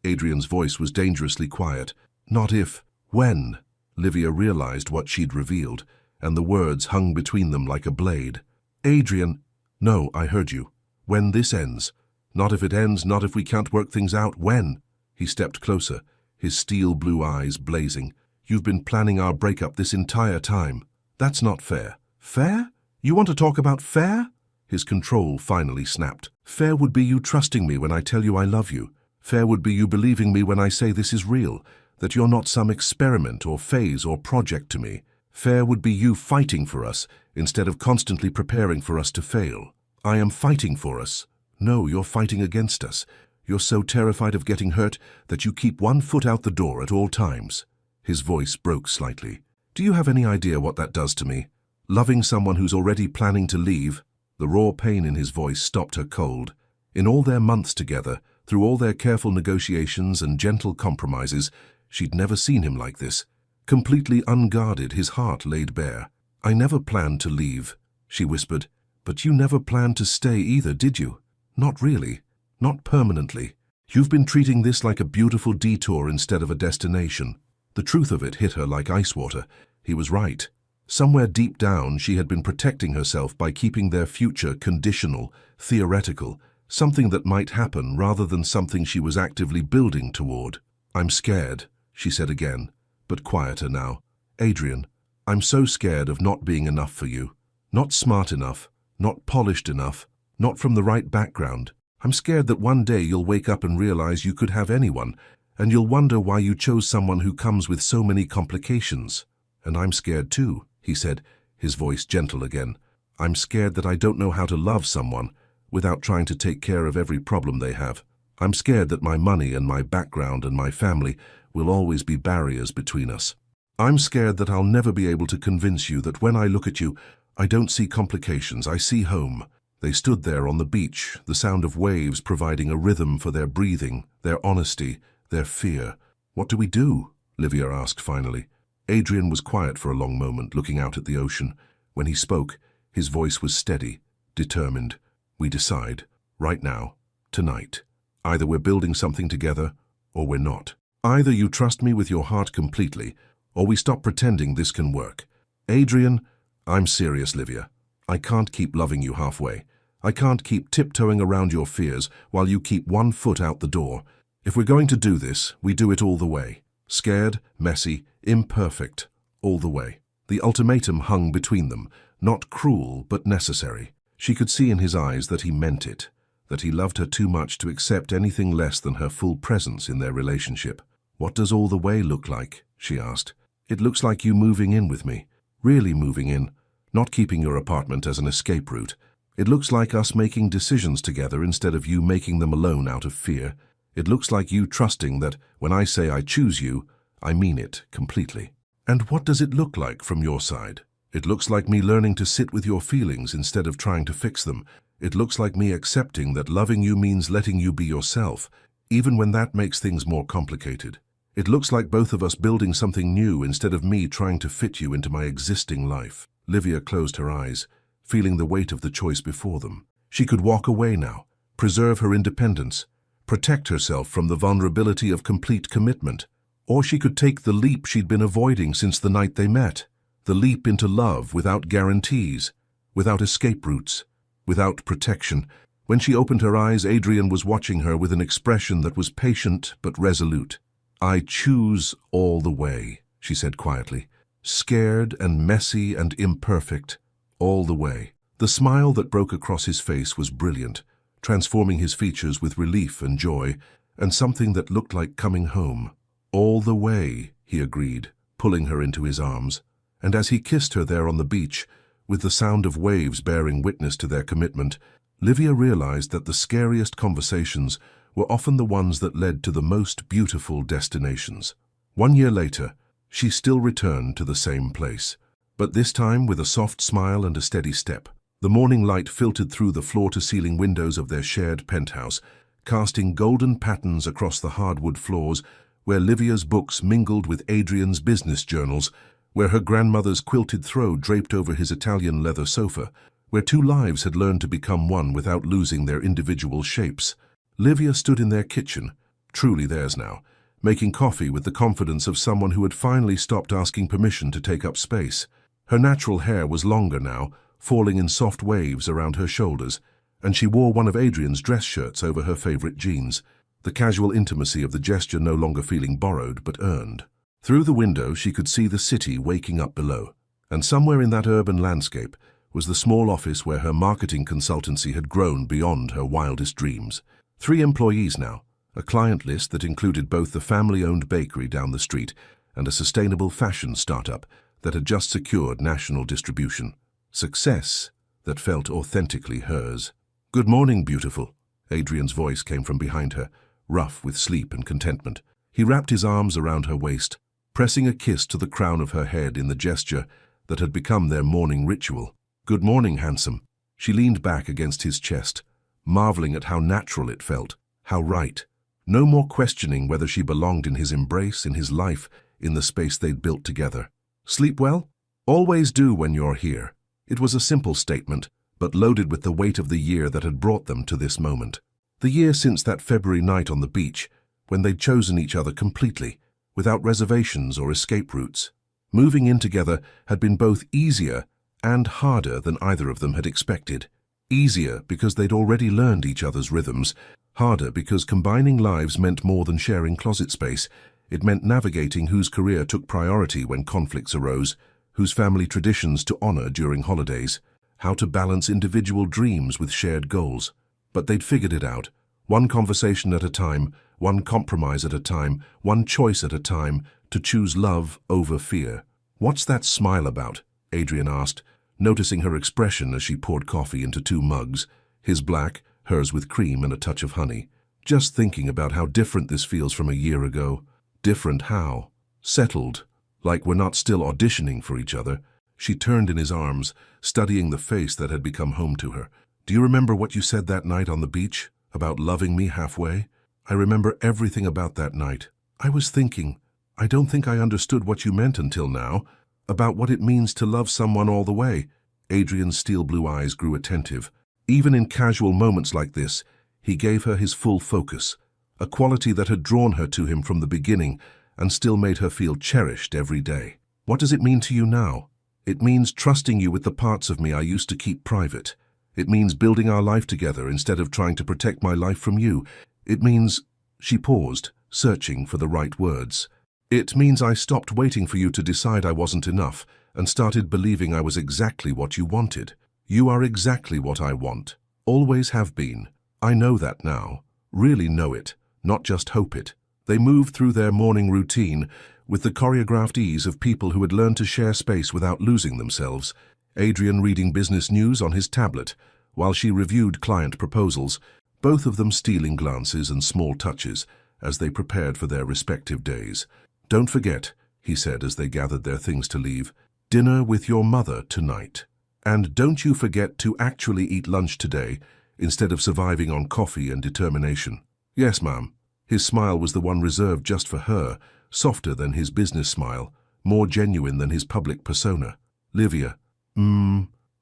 Adrian's voice was dangerously quiet. Not if, when. Livia realized what she'd revealed, and the words hung between them like a blade. Adrian, no, I heard you. When this ends. Not if it ends, not if we can't work things out. When? He stepped closer, his steel blue eyes blazing. You've been planning our breakup this entire time. That's not fair. Fair? You want to talk about fair? His control finally snapped. Fair would be you trusting me when I tell you I love you. Fair would be you believing me when I say this is real, that you're not some experiment or phase or project to me. Fair would be you fighting for us instead of constantly preparing for us to fail. I am fighting for us. No, you're fighting against us. You're so terrified of getting hurt that you keep one foot out the door at all times. His voice broke slightly. Do you have any idea what that does to me? Loving someone who's already planning to leave? The raw pain in his voice stopped her cold. In all their months together, through all their careful negotiations and gentle compromises, she'd never seen him like this. Completely unguarded, his heart laid bare. I never planned to leave, she whispered. But you never planned to stay either, did you? Not really. Not permanently. You've been treating this like a beautiful detour instead of a destination. The truth of it hit her like ice water. He was right. Somewhere deep down, she had been protecting herself by keeping their future conditional, theoretical, something that might happen rather than something she was actively building toward. I'm scared, she said again, but quieter now. Adrian, I'm so scared of not being enough for you. Not smart enough, not polished enough, not from the right background. I'm scared that one day you'll wake up and realize you could have anyone, and you'll wonder why you chose someone who comes with so many complications. And I'm scared too, he said, his voice gentle again. I'm scared that I don't know how to love someone without trying to take care of every problem they have. I'm scared that my money and my background and my family will always be barriers between us. I'm scared that I'll never be able to convince you that when I look at you, I don't see complications, I see home. They stood there on the beach, the sound of waves providing a rhythm for their breathing, their honesty, their fear. What do we do? Livia asked finally. Adrian was quiet for a long moment, looking out at the ocean. When he spoke, his voice was steady, determined. We decide, right now, tonight. Either we're building something together, or we're not. Either you trust me with your heart completely, or we stop pretending this can work. Adrian, I'm serious, Livia. I can't keep loving you halfway. I can't keep tiptoeing around your fears while you keep one foot out the door. If we're going to do this, we do it all the way. Scared, messy, imperfect, all the way. The ultimatum hung between them, not cruel but necessary. She could see in his eyes that he meant it, that he loved her too much to accept anything less than her full presence in their relationship. "What does all the way look like?" she asked. "It looks like you moving in with me. Really moving in, not keeping your apartment as an escape route. It looks like us making decisions together instead of you making them alone out of fear. It looks like you trusting that when I say I choose you, I mean it completely." "And what does it look like from your side?" "It looks like me learning to sit with your feelings instead of trying to fix them. It looks like me accepting that loving you means letting you be yourself, even when that makes things more complicated. It looks like both of us building something new instead of me trying to fit you into my existing life." Livia closed her eyes, feeling the weight of the choice before them. She could walk away now, preserve her independence, protect herself from the vulnerability of complete commitment. Or she could take the leap she'd been avoiding since the night they met, the leap into love without guarantees, without escape routes, without protection. When she opened her eyes, Adrian was watching her with an expression that was patient but resolute. "I choose all the way," she said quietly. "Scared and messy and imperfect, all the way." The smile that broke across his face was brilliant, transforming his features with relief and joy, and something that looked like coming home. "All the way," he agreed, pulling her into his arms. And as he kissed her there on the beach, with the sound of waves bearing witness to their commitment, Livia realized that the scariest conversations were often the ones that led to the most beautiful destinations. 1 year later, she still returned to the same place, but this time with a soft smile and a steady step. The morning light filtered through the floor-to-ceiling windows of their shared penthouse, casting golden patterns across the hardwood floors, where Livia's books mingled with Adrian's business journals, where her grandmother's quilted throw draped over his Italian leather sofa, where two lives had learned to become one without losing their individual shapes. Livia stood in their kitchen, truly theirs now, making coffee with the confidence of someone who had finally stopped asking permission to take up space. Her natural hair was longer now, falling in soft waves around her shoulders, and she wore one of Adrian's dress shirts over her favorite jeans, the casual intimacy of the gesture no longer feeling borrowed but earned. Through the window she could see the city waking up below, and somewhere in that urban landscape was the small office where her marketing consultancy had grown beyond her wildest dreams. 3 employees now, a client list that included both the family-owned bakery down the street and a sustainable fashion startup that had just secured national distribution. Success that felt authentically hers. "Good morning, beautiful." Adrian's voice came from behind her, rough with sleep and contentment. He wrapped his arms around her waist, pressing a kiss to the crown of her head in the gesture that had become their morning ritual. "Good morning, handsome." She leaned back against his chest, marveling at how natural it felt, how right. No more questioning whether she belonged in his embrace, in his life, in the space they'd built together. "Sleep well?" "Always do when you're here." It was a simple statement, but loaded with the weight of the year that had brought them to this moment. The year since that February night on the beach, when they'd chosen each other completely, without reservations or escape routes. Moving in together had been both easier and harder than either of them had expected. Easier because they'd already learned each other's rhythms, harder because combining lives meant more than sharing closet space. It meant navigating whose career took priority when conflicts arose, whose family traditions to honor during holidays, how to balance individual dreams with shared goals. But they'd figured it out, one conversation at a time, one compromise at a time, one choice at a time, to choose love over fear. "What's that smile about?" Adrian asked, noticing her expression as she poured coffee into 2 mugs, his black, hers with cream and a touch of honey. "Just thinking about how different this feels from a year ago." "Different how?" "Settled, like we're not still auditioning for each other." She turned in his arms, studying the face that had become home to her. "Do you remember what you said that night on the beach, about loving me halfway?" "I remember everything about that night. I was thinking, I don't think I understood what you meant until now, about what it means to love someone all the way." Adrian's steel blue eyes grew attentive. Even in casual moments like this, he gave her his full focus, a quality that had drawn her to him from the beginning and still made her feel cherished every day. "What does it mean to you now?" "It means trusting you with the parts of me I used to keep private. It means building our life together instead of trying to protect my life from you. It means—" She paused, searching for the right words. "It means I stopped waiting for you to decide I wasn't enough and started believing I was exactly what you wanted. You are exactly what I want. Always have been. I know that now. Really know it, not just hope it." They moved through their morning routine with the choreographed ease of people who had learned to share space without losing themselves. Adrian reading business news on his tablet, while she reviewed client proposals, both of them stealing glances and small touches as they prepared for their respective days. "Don't forget," he said as they gathered their things to leave, "dinner with your mother tonight. And don't you forget to actually eat lunch today instead of surviving on coffee and determination." "Yes, ma'am." His smile was the one reserved just for her, softer than his business smile, more genuine than his public persona. "Livia,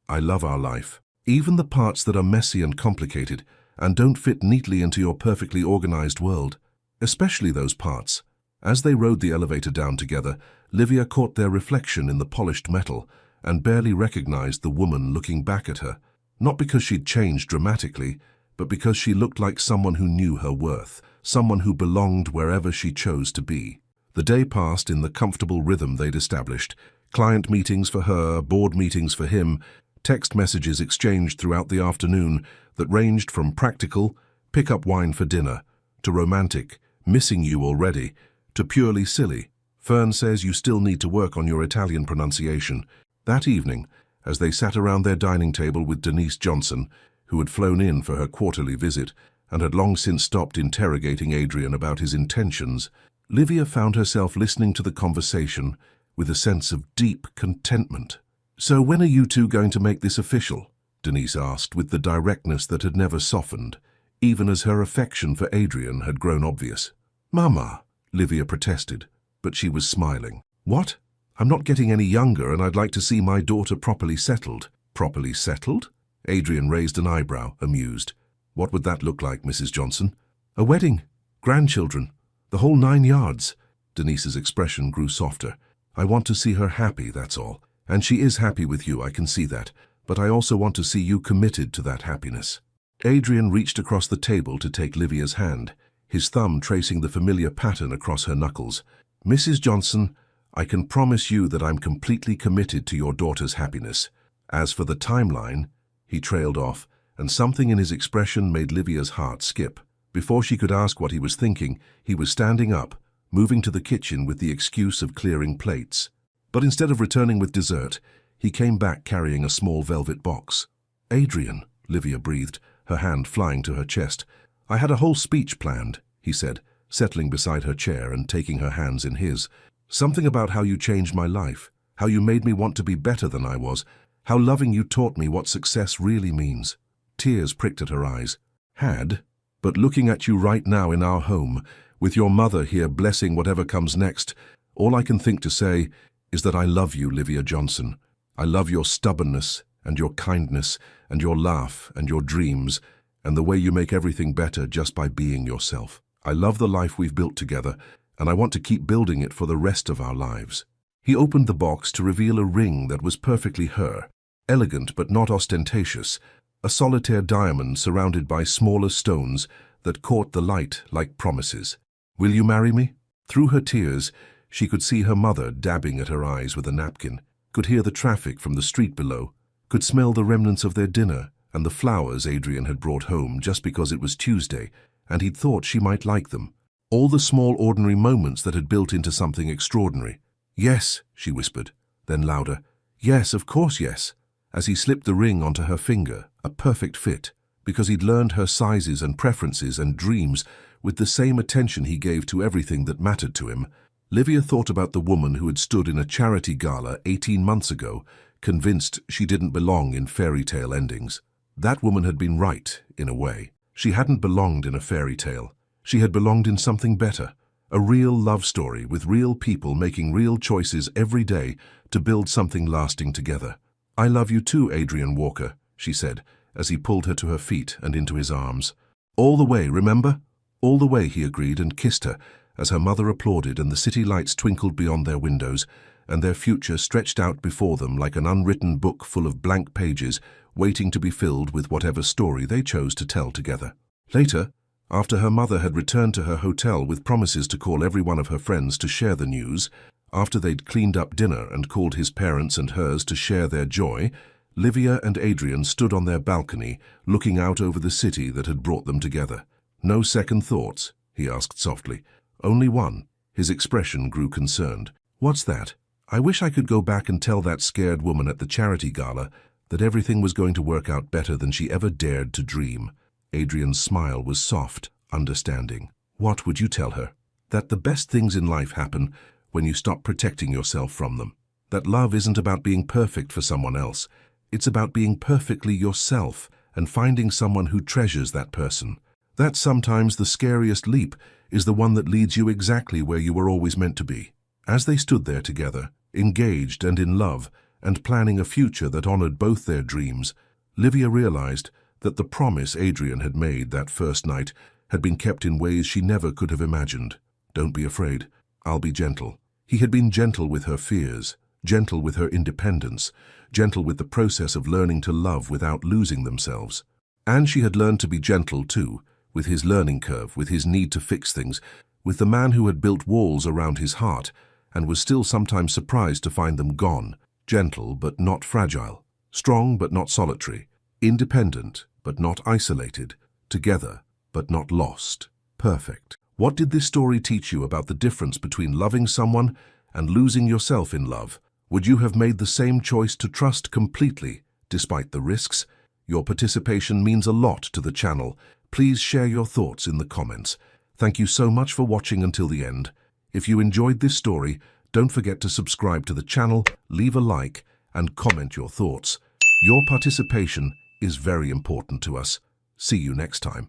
I love our life. Even the parts that are messy and complicated and don't fit neatly into your perfectly organized world. Especially those parts." As they rode the elevator down together, Livia caught their reflection in the polished metal and barely recognized the woman looking back at her. Not because she'd changed dramatically, but because she looked like someone who knew her worth, someone who belonged wherever she chose to be. The day passed in the comfortable rhythm they'd established. Client meetings for her, board meetings for him, text messages exchanged throughout the afternoon that ranged from practical, "pick up wine for dinner," to romantic, "missing you already," to purely silly, "Fern says you still need to work on your Italian pronunciation." That evening, as they sat around their dining table with Denise Johnson, who had flown in for her quarterly visit and had long since stopped interrogating Adrian about his intentions, Livia found herself listening to the conversation with a sense of deep contentment. "So when are you two going to make this official?" Denise asked with the directness that had never softened, even as her affection for Adrian had grown obvious. "Mama," Livia protested, but she was smiling. "What? I'm not getting any younger and I'd like to see my daughter properly settled." "Properly settled?" Adrian raised an eyebrow, amused. "What would that look like, Mrs. Johnson?" "A wedding, grandchildren, the whole 9 yards." Denise's expression grew softer. "I want to see her happy, that's all. And she is happy with you, I can see that. But I also want to see you committed to that happiness." Adrian reached across the table to take Livia's hand, his thumb tracing the familiar pattern across her knuckles. "Mrs. Johnson, I can promise you that I'm completely committed to your daughter's happiness. As for the timeline," he trailed off, and something in his expression made Livia's heart skip. Before she could ask what he was thinking, he was standing up, moving to the kitchen with the excuse of clearing plates. But instead of returning with dessert, he came back carrying a small velvet box. "Adrian," Livia breathed, her hand flying to her chest. "I had a whole speech planned," he said, settling beside her chair and taking her hands in his. "Something about how you changed my life, how you made me want to be better than I was, how loving you taught me what success really means." Tears pricked at her eyes. "Had? But looking at you right now in our home, with your mother here blessing whatever comes next, all I can think to say is that I love you, Livia Johnson. I love your stubbornness and your kindness and your laugh and your dreams and the way you make everything better just by being yourself. I love the life we've built together, and I want to keep building it for the rest of our lives." He opened the box to reveal a ring that was perfectly her, elegant but not ostentatious, a solitaire diamond surrounded by smaller stones that caught the light like promises. "Will you marry me?" Through her tears, she could see her mother dabbing at her eyes with a napkin, could hear the traffic from the street below, could smell the remnants of their dinner and the flowers Adrian had brought home just because it was Tuesday, and he'd thought she might like them. All the small ordinary moments that had built into something extraordinary. "Yes," she whispered, then louder, "Yes, of course yes," as he slipped the ring onto her finger, a perfect fit, because he'd learned her sizes and preferences and dreams with the same attention he gave to everything that mattered to him. Livia thought about the woman who had stood in a charity gala 18 months ago, convinced she didn't belong in fairy tale endings. That woman had been right, in a way. She hadn't belonged in a fairy tale. She had belonged in something better, a real love story with real people making real choices every day to build something lasting together. "I love you too, Adrian Walker," she said, as he pulled her to her feet and into his arms. "All the way, remember?" "All the way," he agreed and kissed her, as her mother applauded and the city lights twinkled beyond their windows, and their future stretched out before them like an unwritten book full of blank pages, waiting to be filled with whatever story they chose to tell together. Later, after her mother had returned to her hotel with promises to call every one of her friends to share the news, after they'd cleaned up dinner and called his parents and hers to share their joy, Livia and Adrian stood on their balcony, looking out over the city that had brought them together. "No second thoughts?" he asked softly. "Only one." His expression grew concerned. "What's that?" "I wish I could go back and tell that scared woman at the charity gala that everything was going to work out better than she ever dared to dream." Adrian's smile was soft, understanding. "What would you tell her?" "That the best things in life happen when you stop protecting yourself from them. That love isn't about being perfect for someone else. It's about being perfectly yourself and finding someone who treasures that person. That sometimes the scariest leap is the one that leads you exactly where you were always meant to be." As they stood there together, engaged and in love, and planning a future that honored both their dreams, Livia realized that the promise Adrian had made that first night had been kept in ways she never could have imagined. "Don't be afraid. I'll be gentle." He had been gentle with her fears, gentle with her independence, gentle with the process of learning to love without losing themselves. And she had learned to be gentle too, with his learning curve, with his need to fix things, with the man who had built walls around his heart and was still sometimes surprised to find them gone. Gentle but not fragile, strong but not solitary, independent but not isolated, together but not lost. Perfect. What did this story teach you about the difference between loving someone and losing yourself in love? Would you have made the same choice to trust completely, despite the risks? Your participation means a lot to the channel. Please share your thoughts in the comments. Thank you so much for watching until the end. If you enjoyed this story, don't forget to subscribe to the channel, leave a like, and comment your thoughts. Your participation is very important to us. See you next time.